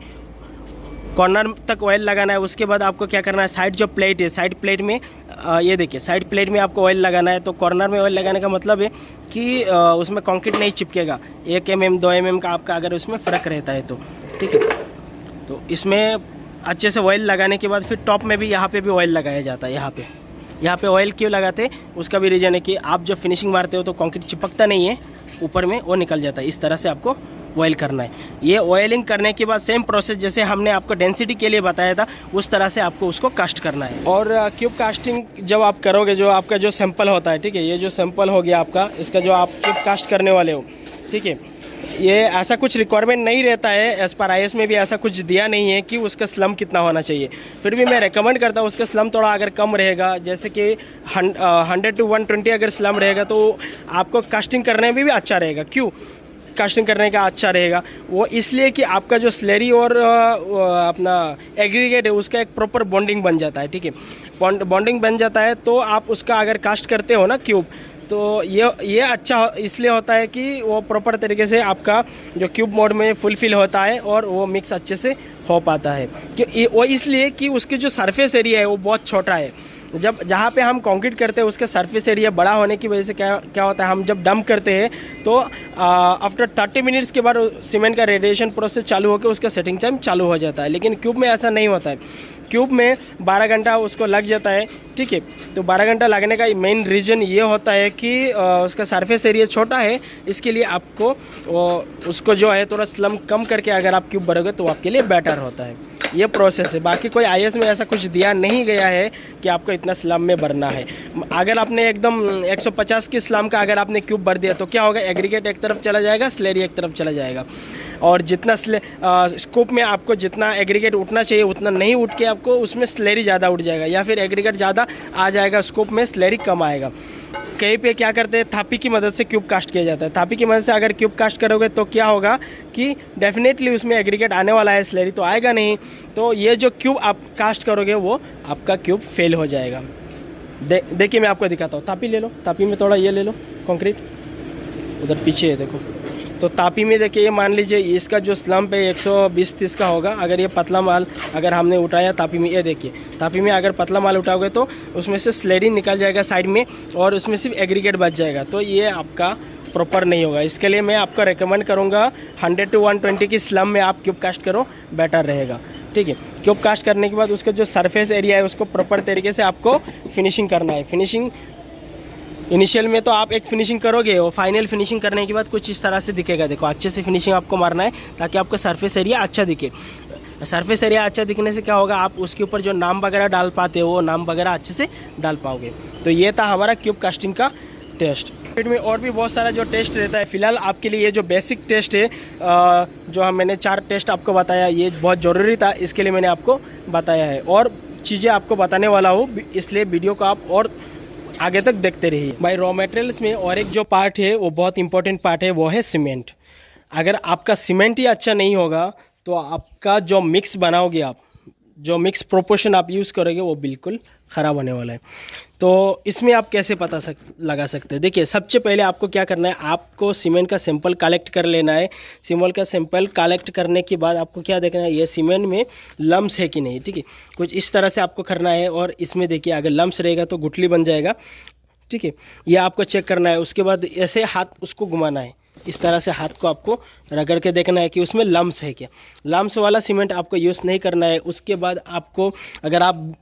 कॉर्नर तक ऑयल लगाना है। उसके बाद आपको क्या करना है, साइड जो प्लेट है, साइड प्लेट में ये देखिए साइड प्लेट में आपको ऑयल लगाना है। तो कॉर्नर में ऑयल लगाने का मतलब है कि उसमें कंक्रीट नहीं चिपकेगा। 1 mm 2 mm का आपका अगर उसमें फ़र्क रहता है तो, ठीक है। तो इसमें अच्छे से ऑयल लगाने के बाद फिर टॉप में भी यहाँ पे भी ऑयल लगाया जाता है। यहाँ पे ऑयल क्यों लगाते हैं उसका भी रीज़न है कि आप जब फिनिशिंग मारते हो तो कंक्रीट चिपकता नहीं है, ऊपर में वो निकल जाता है। इस तरह से आपको ऑयल करना है। ये ऑयलिंग करने के बाद सेम प्रोसेस जैसे हमने आपको डेंसिटी के लिए बताया था उस तरह से आपको उसको कास्ट करना है। और क्यूब कास्टिंग जब आप करोगे, जो आपका जो सैंपल होता है, ठीक है, ये जो सैंपल हो गया आपका, इसका जो आप क्यूब कास्ट करने वाले हो, ठीक है, ये ऐसा कुछ रिक्वायरमेंट नहीं रहता है, एज पर IS में भी ऐसा कुछ दिया नहीं है कि उसका स्लम कितना होना चाहिए। फिर भी मैं रेकमेंड करता हूँ उसका स्लम थोड़ा अगर कम रहेगा, जैसे कि 100 to 120 अगर स्लम रहेगा तो आपको कास्टिंग करने में भी अच्छा रहेगा। क्यों कास्टिंग करने का अच्छा रहेगा, वो इसलिए कि आपका जो स्लेरी और अपना एग्रीगेट है उसका एक प्रॉपर बॉन्डिंग बन जाता है, ठीक है, बॉन्डिंग बन जाता है। तो आप उसका अगर कास्ट करते हो ना क्यूब, तो ये अच्छा इसलिए होता है कि वो प्रॉपर तरीके से आपका जो क्यूब मोड में फुलफिल होता है और वो मिक्स अच्छे से हो पाता है। कि वो इसलिए कि उसकी जो सरफेस एरिया है वो बहुत छोटा है। जहाँ पे हम कंक्रीट करते हैं उसका सरफेस एरिया बड़ा होने की वजह से क्या होता है, हम जब डंप करते हैं तो आफ्टर 30 मिनट्स के बाद सीमेंट का रेडिएशन प्रोसेस चालू होकर उसका सेटिंग टाइम चालू हो जाता है। लेकिन क्यूब में ऐसा नहीं होता है। क्यूब में 12 घंटा उसको लग जाता है, ठीक है। तो 12 घंटा लगने का मेन रीज़न ये होता है कि उसका सरफेस एरिया छोटा है, इसके लिए आपको उसको जो है थोड़ा स्लम कम करके अगर आप क्यूब भरोगे तो आपके लिए बेटर होता है। ये प्रोसेस है। बाकी कोई IS में ऐसा कुछ दिया नहीं गया है कि आपको इतना स्लम में भरना है। अगर आपने एकदम 150 की स्लम का अगर आपने क्यूब भर दिया तो क्या होगा, एग्रीगेट एक तरफ चला जाएगा, स्लेरी एक तरफ चला जाएगा। और जितना स्कूप में आपको जितना एग्रीगेट उठना चाहिए उतना नहीं उठ के आपको उसमें स्लेरी ज़्यादा उठ जाएगा, या फिर एग्रीगेट ज़्यादा आ जाएगा, स्कूप में स्लेरी कम आएगा। कहीं पे क्या करते हैं, थापी की मदद से क्यूब कास्ट किया जाता है। थापी की मदद से अगर क्यूब कास्ट करोगे तो क्या होगा कि डेफिनेटली उसमें एग्रीगेट आने वाला है, स्लेरी तो आएगा नहीं। तो ये जो क्यूब आप कास्ट करोगे वो आपका क्यूब फेल हो जाएगा। देखिए मैं आपको दिखाता हूँ। थापी ले लो, थापी में थोड़ा ये ले लो कंक्रीट, उधर पीछे है देखो। तो तापी में देखिए, ये मान लीजिए इसका जो स्लम्प है 120-30 का होगा। अगर ये पतला माल अगर हमने उठाया तापी में, ये देखिए तापी में अगर पतला माल उठाओगे तो उसमें से स्लेडिंग निकल जाएगा साइड में और उसमें सिर्फ एग्रीगेट बच जाएगा, तो ये आपका प्रॉपर नहीं होगा। इसके लिए मैं आपको रेकमेंड करूँगा 100 to 120 की स्लम में आप क्यूब कास्ट करो, बेटर रहेगा। ठीक है, क्यूब कास्ट करने के बाद उसका जो सरफेस एरिया है उसको प्रॉपर तरीके से आपको फिनिशिंग करना है। फिनिशिंग इनिशियल में तो आप एक फिनिशिंग करोगे और फाइनल फिनिशिंग करने के बाद कुछ इस तरह से दिखेगा। देखो अच्छे से फिनिशिंग आपको मारना है ताकि आपका सरफेस एरिया अच्छा दिखे। सरफेस एरिया अच्छा दिखने से क्या होगा, आप उसके ऊपर जो नाम वगैरह डाल पाते हो वो नाम वगैरह अच्छे से डाल पाओगे। तो ये था हमारा क्यूब कास्टिंग का टेस्ट। में और भी बहुत सारा जो टेस्ट रहता है, फिलहाल आपके लिए ये जो बेसिक टेस्ट है जो मैंने 4 टेस्ट आपको बताया, ये बहुत ज़रूरी था, इसके लिए मैंने आपको बताया है। और चीज़ें आपको बताने वाला हूँ, इसलिए वीडियो को आप और आगे तक देखते रहिए। भाई रॉ मटेरियल्स में और एक जो पार्ट है वो बहुत इंपॉर्टेंट पार्ट है, वो है सीमेंट। अगर आपका सीमेंट ही अच्छा नहीं होगा तो आपका जो मिक्स बनाओगे आप, जो मिक्स प्रोपोर्शन आप यूज़ करोगे वो बिल्कुल ख़राब होने वाला है। तो इसमें आप कैसे पता लगा सकते हैं, देखिए सबसे पहले आपको क्या करना है, आपको सीमेंट का सैंपल कलेक्ट कर लेना है। सीमेंट का सैंपल कलेक्ट करने के बाद आपको क्या देखना है, ये सीमेंट में लम्स है कि नहीं। ठीक है, कुछ इस तरह से आपको करना है और इसमें देखिए अगर लम्स रहेगा तो गुठली बन जाएगा। ठीक है, ये आपको चेक करना है। उसके बाद ऐसे हाथ उसको घुमाना है, इस तरह से हाथ को आपको रगड़ के देखना है कि उसमें लम्स है क्या। लम्स वाला सीमेंट आपको यूज़ नहीं करना है। उसके बाद आपको अगर आप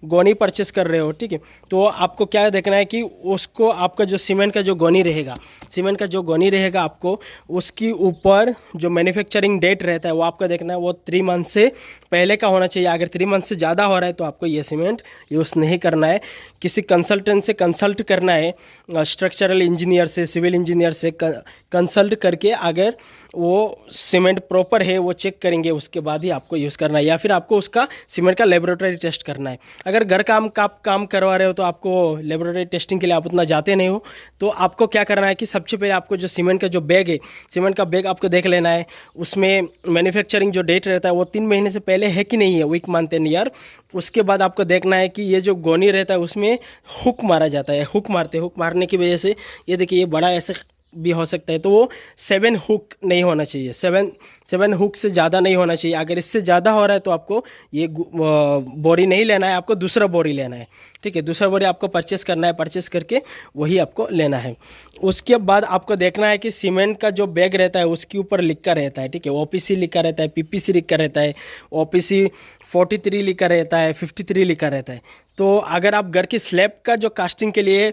गोनी परचेस कर रहे हो, ठीक है, तो आपको क्या देखना है कि उसको आपका जो सीमेंट का जो गोनी रहेगा, सीमेंट का जो गोनी रहेगा आपको उसके ऊपर जो मैन्युफैक्चरिंग डेट रहता है वो आपको देखना है, वो 3 मंथ से पहले का होना चाहिए। अगर 3 मंथ से ज़्यादा हो रहा है तो आपको ये सीमेंट यूज़ नहीं करना है। किसी कंसल्टेंट से कंसल्ट करना है, स्ट्रक्चरल इंजीनियर से, सिविल इंजीनियर से कंसल्ट करके अगर वो सीमेंट प्रॉपर है वो चेक करेंगे, उसके बाद ही आपको यूज़ करना है। या फिर आपको उसका सीमेंट का लेबोरेटरी टेस्ट करना है। अगर घर का काम करवा रहे हो तो आपको लेबोरेटरी टेस्टिंग के लिए आप उतना जाते नहीं हो, तो आपको क्या करना है कि सबसे पहले आपको जो सीमेंट का जो बैग है, सीमेंट का बैग आपको देख लेना है। उसमें मैन्युफैक्चरिंग जो डेट रहता है वो 3 महीने से पहले है कि नहीं है, वीक, मंथ एंड ईयर। उसके बाद आपको देखना है कि ये जो गोनी रहता है उसमें हुक मारा जाता है। हुक मारने की वजह से ये देखिए ये बड़ा ऐसे भी हो सकता है, तो वो 7 हुक नहीं होना चाहिए, 7 हुक से ज़्यादा नहीं होना चाहिए। अगर इससे ज़्यादा हो रहा है तो आपको ये बोरी नहीं लेना है, आपको दूसरा बोरी लेना है। ठीक है, दूसरा बोरी आपको परचेस करना है, परचेस करके वही आपको लेना है। उसके बाद आपको देखना है कि सीमेंट का जो बैग रहता है उसके ऊपर लिखा रहता है, ठीक है, OPC लिखा रहता है, PPC लिखा रहता है, OPC 43 लिखा रहता है, 53 लिखा रहता है। तो अगर आप घर की स्लैब का जो कास्टिंग के लिए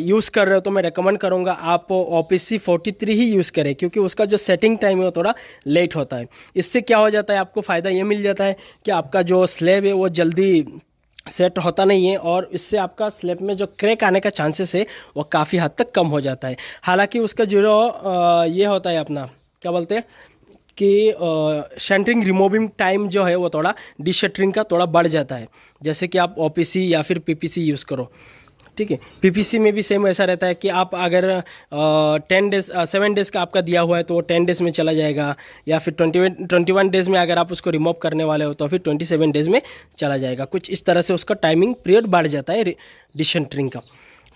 यूज़ कर रहे हो तो मैं रेकमेंड करूँगा आप OPC 43 ही यूज़ करें, क्योंकि उसका जो सेटिंग टाइम है वो थोड़ा लेट होता है। इससे क्या हो जाता है, आपको फ़ायदा ये मिल जाता है कि आपका जो स्लैब है वो जल्दी सेट होता नहीं है और इससे आपका स्लैब में जो क्रैक आने का चांसेस है वो काफ़ी हद तक कम हो जाता है। हालांकि उसका जो ये होता है अपना क्या बोलते हैं कि शटरिंग रिमूविंग टाइम जो है वो थोड़ा डिशटरिंग का थोड़ा बढ़ जाता है, जैसे कि आप OPC या फिर PPC यूज़ करो। ठीक है, PPC में भी सेम ऐसा रहता है कि आप अगर 7 डेज़ का आपका दिया हुआ है तो वो 10 डेज़ में चला जाएगा, या फिर 21 डेज़ में अगर आप उसको रिमूव करने वाले हो तो फिर 27 डेज़ में चला जाएगा। कुछ इस तरह से उसका टाइमिंग पीरियड बढ़ जाता है डिशटरिंग का।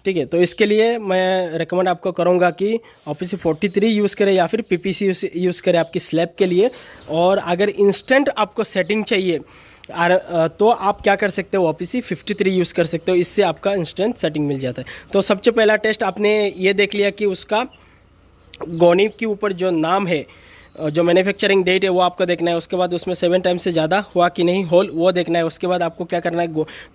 ठीक है, तो इसके लिए मैं रेकमेंड आपको करूँगा कि OPC 43 यूज़ करें या फिर PPC यूज़ करें आपकी स्लैब के लिए। और अगर इंस्टेंट आपको सेटिंग चाहिए तो आप क्या कर सकते हो, OPC 53 यूज़ कर सकते हो, इससे आपका इंस्टेंट सेटिंग मिल जाता है। तो सबसे पहला टेस्ट आपने ये देख लिया कि उसका गोनी के ऊपर जो नाम है, जो मैन्युफैक्चरिंग डेट है वो आपको देखना है। उसके बाद उसमें 7 टाइम से ज़्यादा हुआ कि नहीं होल वो देखना है। उसके बाद आपको क्या करना है,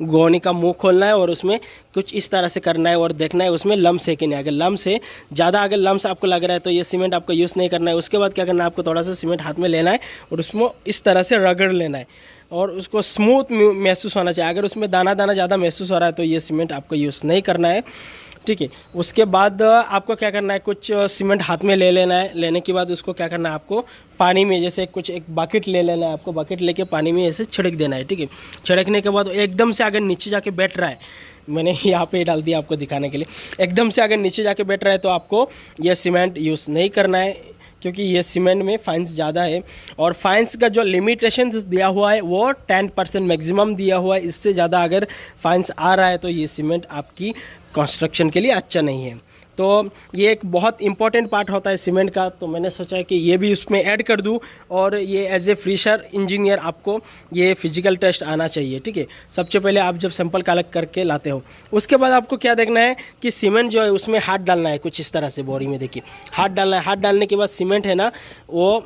गोनी का मुंह खोलना है और उसमें कुछ इस तरह से करना है और देखना है उसमें लम्स है कि नहीं। अगर लम्स है ज़्यादा, अगर लम्स आपको लग रहा है तो ये सीमेंट आपको यूज़ नहीं करना है। उसके बाद क्या करना है, आपको थोड़ा सा सीमेंट हाथ में लेना है और उसमें इस तरह से रगड़ लेना है और उसको स्मूथ महसूस होना चाहिए। अगर उसमें दाना ज़्यादा महसूस हो रहा है तो ये सीमेंट आपको यूज़ नहीं करना है। ठीक है, उसके बाद आपको क्या करना है, कुछ सीमेंट हाथ में ले लेना है। लेने के बाद उसको क्या करना है, आपको पानी में जैसे एक बकेट ले लेना है। आपको बकेट लेके पानी में ऐसे छिड़क देना है। ठीक है, छिड़कने के बाद एकदम से अगर नीचे जाके बैठ रहा है, मैंने यहाँ पे डाल दिया आपको दिखाने के लिए, एकदम से अगर नीचे जाके बैठ रहा है तो आपको ये सीमेंट यूज़ नहीं करना है, क्योंकि ये सीमेंट में फाइंस ज़्यादा है। और फाइंस का जो लिमिटेशन दिया हुआ है वो 10% मैक्सिमम दिया हुआ है। इससे ज़्यादा अगर फाइंस आ रहा है तो ये सीमेंट आपकी कंस्ट्रक्शन के लिए अच्छा नहीं है। तो ये एक बहुत इंपॉर्टेंट पार्ट होता है सीमेंट का, तो मैंने सोचा कि ये भी उसमें ऐड कर दूं। और ये एज ए फ्रेशर इंजीनियर आपको ये फिजिकल टेस्ट आना चाहिए, ठीक है। सबसे पहले आप जब सैंपल कलेक्ट करके लाते हो, उसके बाद आपको क्या देखना है कि सीमेंट जो है उसमें हाथ डालना है, कुछ इस तरह से बोरी में देखिए हाथ डालना है। हाथ डालने के बाद सीमेंट है ना वो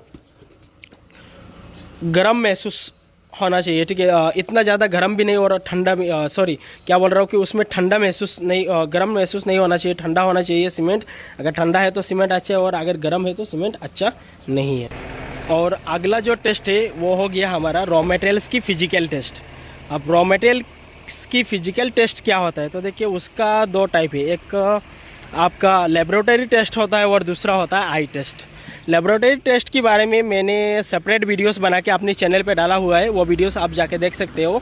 गर्म महसूस होना चाहिए, ठीक है। इतना ज़्यादा गर्म भी नहीं और ठंडा भी, सॉरी क्या बोल रहा हूँ कि उसमें ठंडा महसूस नहीं, गर्म महसूस नहीं होना चाहिए, ठंडा होना चाहिए सीमेंट। अगर ठंडा है तो सीमेंट अच्छा है और अगर गर्म है तो सीमेंट अच्छा नहीं है। और अगला जो टेस्ट है वो हो गया हमारा रॉ मटेरियल्स की फ़िजिकल टेस्ट। अब रॉ मटेरियल्स की फ़िजिकल टेस्ट क्या होता है, तो देखिए उसका दो टाइप है। एक आपका लेबोरेटरी टेस्ट होता है और दूसरा होता है आई टेस्ट। लेबोरेटरी टेस्ट के बारे में मैंने सेपरेट वीडियोस बना के अपने चैनल पे डाला हुआ है, वो वीडियोस आप जाके देख सकते हो।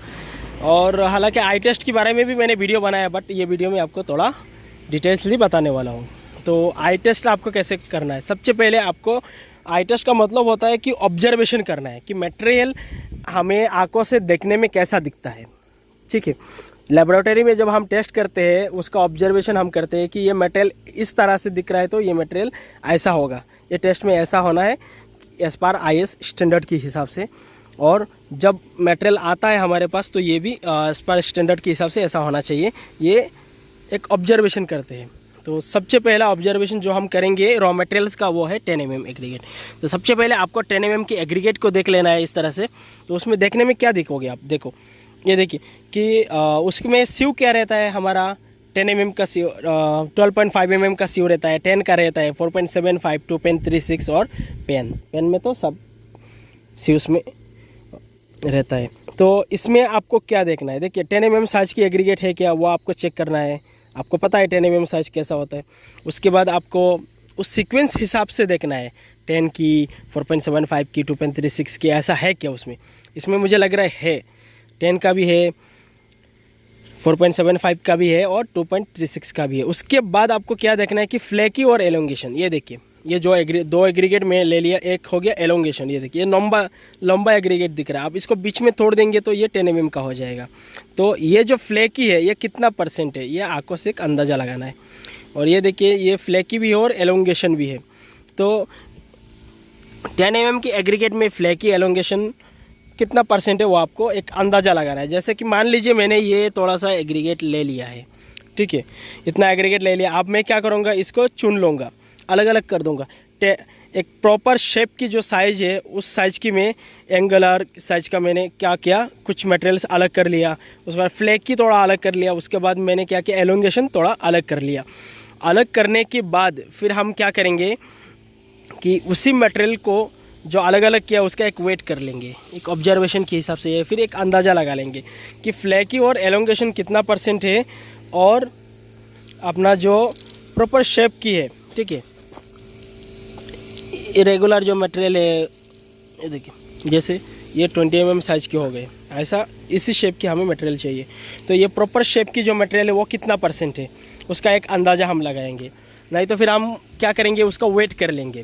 और हालांकि आई टेस्ट के बारे में भी मैंने वीडियो बनाया, बट ये वीडियो में आपको थोड़ा डिटेल्सली बताने वाला हूँ। तो आई टेस्ट आपको कैसे करना है, सबसे पहले आपको आई टेस्ट का मतलब होता है कि ऑब्जर्वेशन करना है कि मटेरियल हमें आंखों से देखने में कैसा दिखता है, ठीक है। लेबोरेटरी में जब हम टेस्ट करते हैं उसका ऑब्जर्वेशन हम करते हैं कि ये मटेरियल इस तरह से दिख रहा है तो ये मटेरियल ऐसा होगा, ये टेस्ट में ऐसा होना है एज पर IS स्टैंडर्ड के हिसाब से। और जब मटेरियल आता है हमारे पास तो ये भी एज पर स्टैंडर्ड के हिसाब से ऐसा होना चाहिए। ये एक ऑब्जर्वेशन करते हैं। तो सबसे पहला ऑब्जर्वेशन जो हम करेंगे रॉ मटेरियल्स का वो है 10 mm एग्रीगेट। तो सबसे पहले आपको 10 mm की एग्रीगेट को देख लेना है इस तरह से। तो उसमें देखने में क्या देखोगे आप, देखो ये देखिए कि उसमें सीव क्या रहता है हमारा 10 mm का सीव, 12.5 mm का सीव रहता है, 10 का रहता है, 4.75, 2.36 और पेन में तो सब सीव्स में रहता है। तो इसमें आपको क्या देखना है, देखिए 10 mm साइज की एग्रीगेट है क्या, वो आपको चेक करना है। आपको पता है 10 mm साइज कैसा होता है। उसके बाद आपको उस सीक्वेंस हिसाब से देखना है, 10 की, 4.75 की, 2.36 की, ऐसा है क्या उसमें। इसमें मुझे लग रहा है 10 का भी है, 4.75 का भी है और 2.36 का भी है। उसके बाद आपको क्या देखना है कि फ्लैकी और एलोंगेशन। ये देखिए ये जो दो एग्रीगेट में ले लिया, एक हो गया एलोंगेशन। ये देखिए लंबा एग्रीगेट दिख रहा है, आप इसको बीच में तोड़ देंगे तो ये 10 mm का हो जाएगा। तो ये जो फ्लैकी है ये कितना % है, ये आंखों से एक अंदाज़ा लगाना है। और ये देखिए ये फ्लैकी भी है और एलोंगेशन भी है। तो 10 mm की एग्रीगेट में फ्लैकी एलोंगेशन कितना % है वो आपको एक अंदाज़ा लगाना है। जैसे कि मान लीजिए मैंने ये थोड़ा सा एग्रीगेट ले लिया है, ठीक है, इतना एग्रीगेट ले लिया। अब मैं क्या करूँगा, इसको चुन लूँगा, अलग अलग कर दूँगा। एक प्रॉपर शेप की जो साइज़ है उस साइज़ की मैं एंगुलर साइज़ का मैंने क्या किया, कुछ मटेरियल्स अलग कर लिया। उसके बाद फ्लैक की थोड़ा अलग कर लिया। उसके बाद मैंने क्या किया, एलोंगेशन थोड़ा अलग कर लिया। अलग करने के बाद फिर हम क्या करेंगे कि उसी मटेरियल को जो अलग अलग किया उसका एक वेट कर लेंगे, एक ऑब्जर्वेशन के हिसाब से, फिर एक अंदाज़ा लगा लेंगे कि फ्लैकी और एलोंगेशन कितना % है और अपना जो प्रॉपर शेप की है, ठीक है। इरेगुलर जो मटेरियल है, ये देखिए जैसे ये 20 mm साइज़ के हो गए, ऐसा इसी शेप की हमें मटेरियल चाहिए। तो ये प्रॉपर शेप की जो मटेरियल है वो कितना % है उसका एक अंदाज़ा हम लगाएंगे। नहीं तो फिर हम क्या करेंगे, उसका वेट कर लेंगे,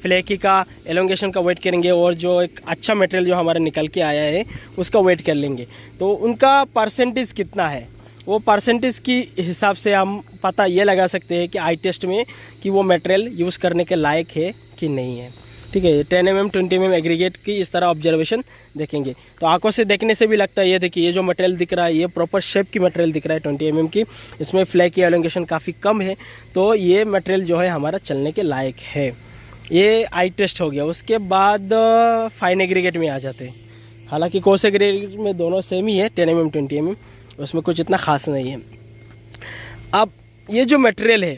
फ्लैकी का, एलोंगेशन का वेट करेंगे और जो एक अच्छा मटेरियल जो हमारा निकल के आया है उसका वेट कर लेंगे। तो उनका % कितना है वो % की हिसाब से हम पता ये लगा सकते हैं कि आई टेस्ट में कि वो मटेरियल यूज़ करने के लायक है कि नहीं है, ठीक है। 10 mm 20 mm एग्रीगेट की इस तरह ऑब्जर्वेशन देखेंगे। तो आंखों से देखने से भी लगता है, ये देखिए ये जो मटेरियल दिख रहा है ये प्रॉपर शेप की मटेरियल दिख रहा है 20 mm की, इसमें फ्लैकी एलोंगेशन काफ़ी कम है। तो ये मटेरियल जो है हमारा चलने के लायक है। ये आई टेस्ट हो गया। उसके बाद फाइन एग्रीगेट में आ जाते हैं। हालांकि कोर्स एग्रीगेट में दोनों सेम ही है, 10 mm 20 mm, उसमें कुछ इतना ख़ास नहीं है। अब ये जो मटेरियल है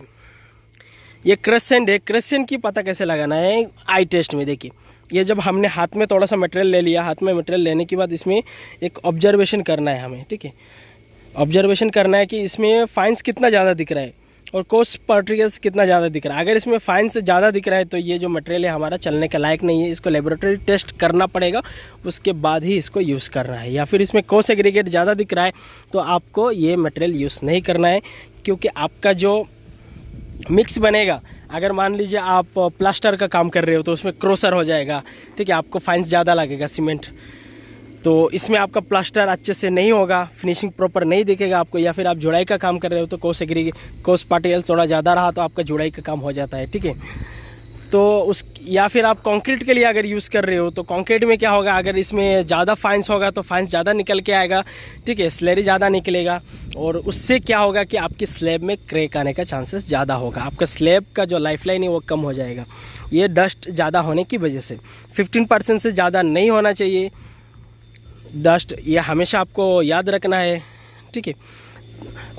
ये क्रेसेंट है। क्रेसेंट की पता कैसे लगाना है आई टेस्ट में, देखिए ये जब हमने हाथ में थोड़ा सा मटेरियल ले लिया, हाथ में मटेरियल लेने के बाद इसमें एक ऑब्जर्वेशन करना है हमें, ठीक है। ऑब्जर्वेशन करना है कि इसमें फाइन्स कितना ज़्यादा दिख रहा है और कोर्स पार्टिकल्स कितना ज़्यादा दिख रहा है। अगर इसमें फाइन से ज़्यादा दिख रहा है तो ये जो मटेरियल है हमारा चलने के लायक नहीं है, इसको लेबोरेटरी टेस्ट करना पड़ेगा, उसके बाद ही इसको यूज़ करना है। या फिर इसमें कोर्स एग्रीगेट ज़्यादा दिख रहा है तो आपको ये मटेरियल यूज़ नहीं करना है, क्योंकि आपका जो मिक्स बनेगा, अगर मान लीजिए आप प्लास्टर का काम कर रहे हो तो उसमें क्रोसर हो जाएगा, ठीक है, आपको फाइन्स ज़्यादा लगेगा सीमेंट। तो इसमें आपका प्लास्टर अच्छे से नहीं होगा, फिनिशिंग प्रॉपर नहीं दिखेगा आपको, या फिर आप जुड़ाई का काम कर रहे हो तो कोस पार्टिकल थोड़ा ज़्यादा रहा तो आपका जुड़ाई का काम हो जाता है, ठीक है। तो या फिर आप कंक्रीट के लिए अगर यूज़ कर रहे हो तो कंक्रीट में क्या होगा, अगर इसमें ज़्यादा फाइंस होगा तो फाइंस ज़्यादा निकल के आएगा, ठीक है, स्लरी ज़्यादा निकलेगा, और उससे क्या होगा कि आपकी स्लैब में क्रैक आने का चांसेस ज़्यादा होगा, आपका स्लैब का जो लाइफलाइन है वो कम हो जाएगा, ये डस्ट ज़्यादा होने की वजह से। 15% से ज़्यादा नहीं होना चाहिए डस्ट, ये हमेशा आपको याद रखना है, ठीक है।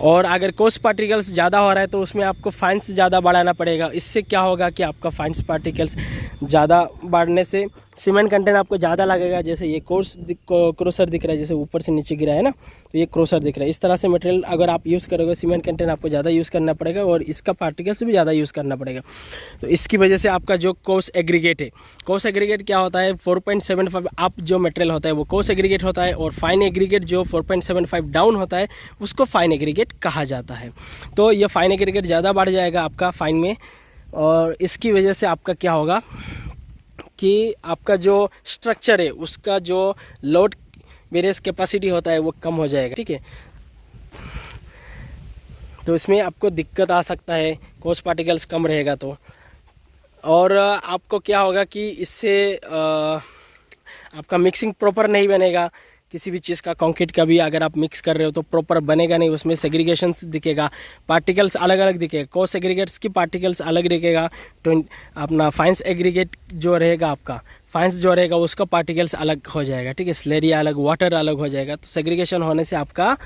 और अगर कोस पार्टिकल्स ज़्यादा हो रहा है तो उसमें आपको फाइन्स ज़्यादा बढ़ाना पड़ेगा। इससे क्या होगा कि आपका फाइन्स पार्टिकल्स ज़्यादा बढ़ने से सीमेंट कंटेंट आपको ज़्यादा लगेगा। जैसे ये क्रोसर दिख रहा है, जैसे ऊपर से नीचे गिरा है ना, तो ये क्रोसर दिख रहा है। इस तरह से मटेरियल अगर आप यूज़ करोगे, सीमेंट कंटेंट आपको ज़्यादा यूज़ करना पड़ेगा और इसका पार्टिकल्स भी ज़्यादा यूज़ करना पड़ेगा। तो इसकी वजह से आपका जो कोस एग्रीगेट है, कोस एग्रीगेट क्या होता है, 4.75 अप जो मटेरियल होता है वो कोस एग्रीगेट होता है, और फाइन एग्रीगेट जो 4.75 डाउन होता है उसको फाइन एग्रीगेट कहा जाता है। तो ये फाइन एग्रीगेट ज़्यादा बढ़ जाएगा आपका फाइन में, और इसकी वजह से आपका क्या होगा कि आपका जो स्ट्रक्चर है उसका जो लोड बेरियस कैपेसिटी होता है वो कम हो जाएगा, ठीक है। तो इसमें आपको दिक्कत आ सकता है, कोस पार्टिकल्स कम रहेगा तो। और आपको क्या होगा कि इससे आपका मिक्सिंग प्रॉपर नहीं बनेगा किसी भी चीज़ का, कंक्रीट का भी अगर आप मिक्स कर रहे हो तो प्रॉपर बनेगा नहीं, उसमें सेग्रीगेशंस दिखेगा, पार्टिकल्स अलग अलग दिखेगा, कोस एग्रीगेट्स की पार्टिकल्स अलग दिखेगा, अपना फाइंस एग्रीगेट जो रहेगा आपका फाइंस जो रहेगा उसका पार्टिकल्स अलग हो जाएगा, ठीक है, स्लेरी अलग, वाटर अलग हो जाएगा। तो सेग्रीगेशन होने से आपका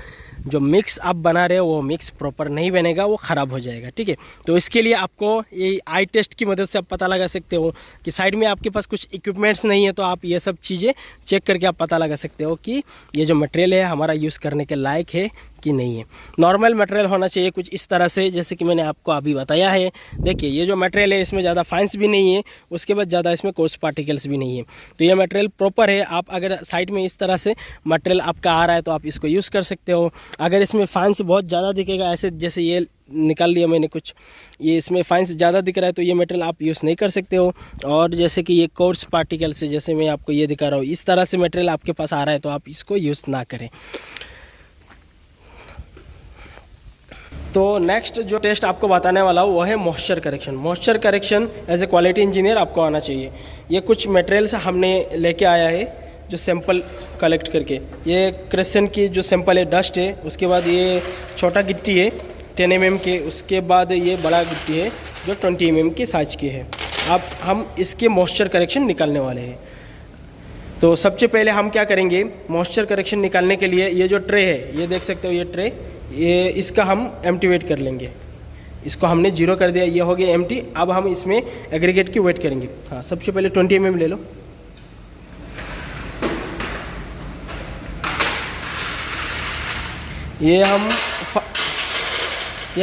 जो मिक्स आप बना रहे हो वो मिक्स प्रॉपर नहीं बनेगा, वो ख़राब हो जाएगा, ठीक है। तो इसके लिए आपको ये आई टेस्ट की मदद से आप पता लगा सकते हो कि साइड में आपके पास कुछ इक्विपमेंट्स नहीं है, तो आप ये सब चीज़ें चेक करके आप पता लगा सकते हो कि ये जो मटेरियल है हमारा यूज़ करने के लायक है कि नहीं है। नॉर्मल मटेरियल होना चाहिए कुछ इस तरह से, जैसे कि मैंने आपको अभी बताया है। देखिए ये जो मटेरियल है इसमें ज़्यादा फाइंस भी नहीं है, उसके बाद ज़्यादा इसमें कोस पार्टिकल्स भी नहीं है, तो ये मटेरियल प्रॉपर है। आप अगर साइड में इस तरह से मटेरियल आपका आ रहा है तो आप इसको यूज़ कर सकते हो। अगर इसमें फाइंस बहुत ज़्यादा दिखेगा, ऐसे जैसे ये निकाल लिया मैंने कुछ, ये इसमें फाइंस ज़्यादा दिख रहा है तो ये मटेरियल आप यूज़ नहीं कर सकते हो। और जैसे कि ये कोर्स पार्टिकल से, जैसे मैं आपको ये दिखा रहा हूँ, इस तरह से मटेरियल आपके पास आ रहा है तो आप इसको यूज़ ना करें। तो नेक्स्ट जो टेस्ट आपको बताने वाला हूँ वो है moisture correction. Moisture correction as a quality engineer आपको आना चाहिए। ये कुछ मटेरियल्स हमने लेके आया है जो सैंपल कलेक्ट करके। ये क्रेसेंट की जो सैंपल है डस्ट है, उसके बाद ये छोटा गिट्टी है 10 mm के, उसके बाद ये बड़ा गिट्टी है जो 20 mm के साइज की है। अब हम इसके मॉइस्चर करेक्शन निकालने वाले हैं। तो सबसे पहले हम क्या करेंगे, मॉइस्चर करेक्शन निकालने के लिए ये जो ट्रे है, ये देख सकते हो ये ट्रे, ये इसका हम एम्प्टी वेट कर लेंगे। इसको हमने 0 कर दिया, ये हो गया एम्प्टी। अब हम इसमें एग्रीगेट की वेट करेंगे। हाँ, सबसे पहले 20 mm ले लो। ये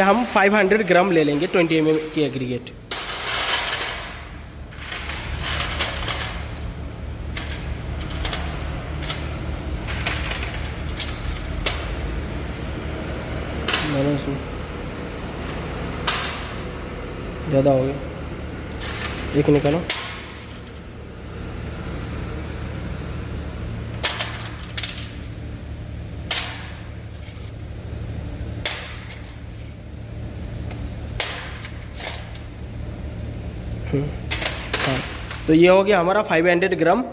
हम 500 ग्राम ले लेंगे 20 mm की एग्रीगेट। ज़्यादा हो गया, एक निकालो। हाँ, तो ये हो गया हमारा 500 ग्राम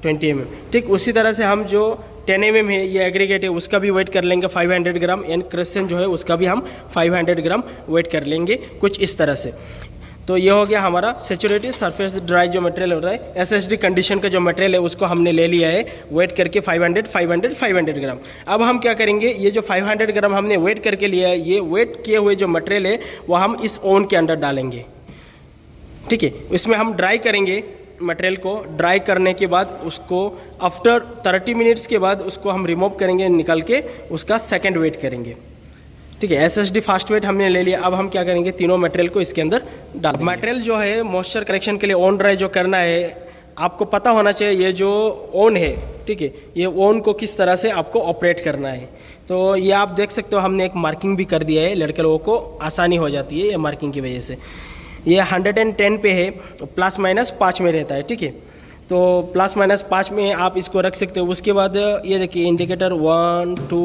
20 mm। ठीक उसी तरह से हम जो 10 mm है ये एग्रीगेट है उसका भी वेट कर लेंगे 500 ग्राम, एंड क्रेसेंट जो है उसका भी हम 500 ग्राम वेट कर लेंगे कुछ इस तरह से। तो ये हो गया हमारा सेचुरेटेड सरफेस ड्राई जो मटेरियल होता है, एसएसडी कंडीशन का जो मटेरियल है उसको हमने ले लिया है वेट करके 500 ग्राम। अब हम क्या करेंगे, ये जो 500 ग्राम हमने वेट करके लिया है, ये वेट किए हुए जो मटेरियल है वो हम इस ओवन के अंदर डालेंगे। ठीक है, इसमें हम ड्राई करेंगे मटेरियल को। ड्राई करने के बाद उसको आफ्टर 30 मिनट्स के बाद उसको हम रिमूव करेंगे, निकल के उसका सेकंड वेट करेंगे। ठीक है, एसएसडी फास्ट वेट हमने ले लिया। अब हम क्या करेंगे, तीनों मटेरियल को इसके अंदर डाल। मटेरियल जो है मॉइस्चर करेक्शन के लिए ऑन ड्राई जो करना है, आपको पता होना चाहिए ये जो ओन है, ठीक है, ये ओन को किस तरह से आपको ऑपरेट करना है। तो ये आप देख सकते हो हमने एक मार्किंग भी कर दिया है, लड़के लोगों को आसानी हो जाती है ये मार्किंग की वजह से। ये 110 पे है, प्लस माइनस 5 में रहता है। ठीक है, तो प्लस माइनस 5 में आप इसको रख सकते हो। उसके बाद ये देखिए इंडिकेटर 1 2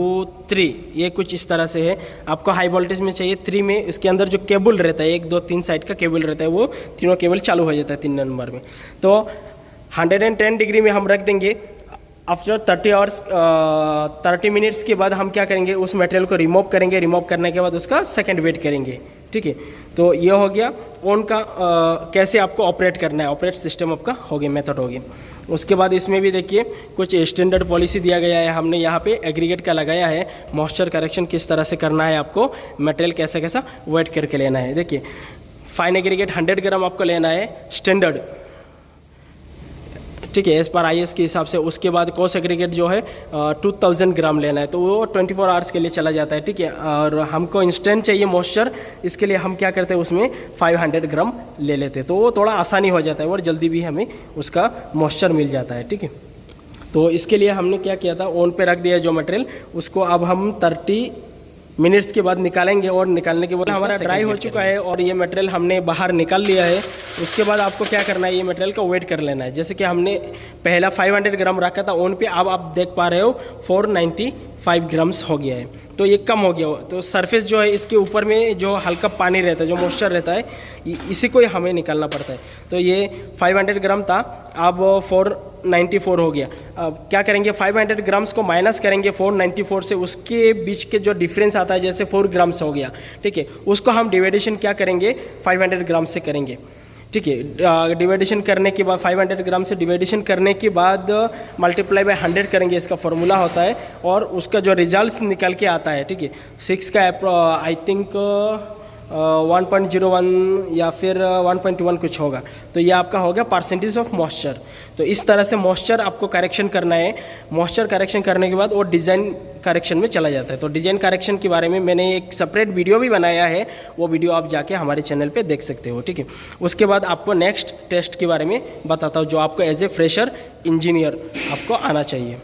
3 ये कुछ इस तरह से है। आपको हाई वोल्टेज में चाहिए 3 में, इसके अंदर जो केबल रहता है 1 2 3 साइड का केबल रहता है, वो तीनों केबल चालू हो जाता है 3 नंबर में। तो 110 डिग्री में हम रख देंगे। आफ्टर 30 मिनट्स के बाद हम क्या करेंगे, उस मटेरियल को रिमूव करेंगे। रिमूव करने के बाद उसका सेकंड वेट करेंगे, ठीक है। तो ये हो गया ओन का कैसे आपको ऑपरेट करना है, ऑपरेट सिस्टम आपका हो गया, मेथड हो गया। उसके बाद इसमें भी देखिए कुछ स्टैंडर्ड पॉलिसी दिया गया है। हमने यहाँ पे एग्रीगेट का लगाया है, मॉइस्चर करेक्शन किस तरह से करना है, आपको मटेरियल कैसा कैसा वेट करके लेना है। देखिए फाइन एग्रीगेट 100 ग्राम आपको लेना है स्टैंडर्ड, ठीक है, एज पर IS के हिसाब से। उसके बाद कोस एग्रीगेट जो है 2000 ग्राम लेना है, तो वो 24 आवर्स के लिए चला जाता है, ठीक है। और हमको इंस्टेंट चाहिए मॉइस्चर, इसके लिए हम क्या करते हैं उसमें 500 ग्राम ले लेते हैं, तो वो थोड़ा आसानी हो जाता है और जल्दी भी हमें उसका मॉइस्चर मिल जाता है, ठीक है। तो इसके लिए हमने क्या किया था, ऑन पे रख दिया जो मटेरियल, उसको अब हम 30 मिनट्स के बाद निकालेंगे। और निकालने के बाद हमारा ड्राई हो चुका है और ये मटेरियल हमने बाहर निकाल लिया है। उसके बाद आपको क्या करना है, ये मटेरियल का वेट कर लेना है। जैसे कि हमने पहला 500 ग्राम रखा था ऑन पे, अब आप देख पा रहे हो 495 ग्राम्स हो गया है, तो ये कम हो गया। तो सरफेस जो है इसके ऊपर में जो हल्का पानी रहता है, जो मॉइस्चर रहता है, इसी को हमें निकालना पड़ता है। तो ये 500 ग्राम था, अब 494 हो गया। अब क्या करेंगे, 500 ग्राम्स को माइनस करेंगे 494 से, उसके बीच के जो डिफरेंस आता है जैसे 4 ग्राम्स हो गया, ठीक है, उसको हम डिवाइडेशन क्या करेंगे 500 ग्राम से करेंगे, ठीक है। डिवाइडेशन करने के बाद 500 ग्राम से डिवाइडेशन करने के बाद मल्टीप्लाई बाय 100 करेंगे, इसका फॉर्मूला होता है। और उसका जो रिजल्ट निकल के आता है, ठीक है, 6 का आई थिंक 1.01 या फिर 1.1 कुछ होगा। तो ये आपका हो गया परसेंटेज ऑफ मॉइस्चर। तो इस तरह से मॉइस्चर आपको करेक्शन करना है। मॉइस्चर करेक्शन करने के बाद वो डिज़ाइन करेक्शन में चला जाता है। तो डिज़ाइन करेक्शन के बारे में मैंने एक सेपरेट वीडियो भी बनाया है, वो वीडियो आप जाके हमारे चैनल पे देख सकते हो, ठीक है। उसके बाद आपको नेक्स्ट टेस्ट के बारे में बताता हूँ, जो आपको एज ए फ्रेशर इंजीनियर आपको आना चाहिए।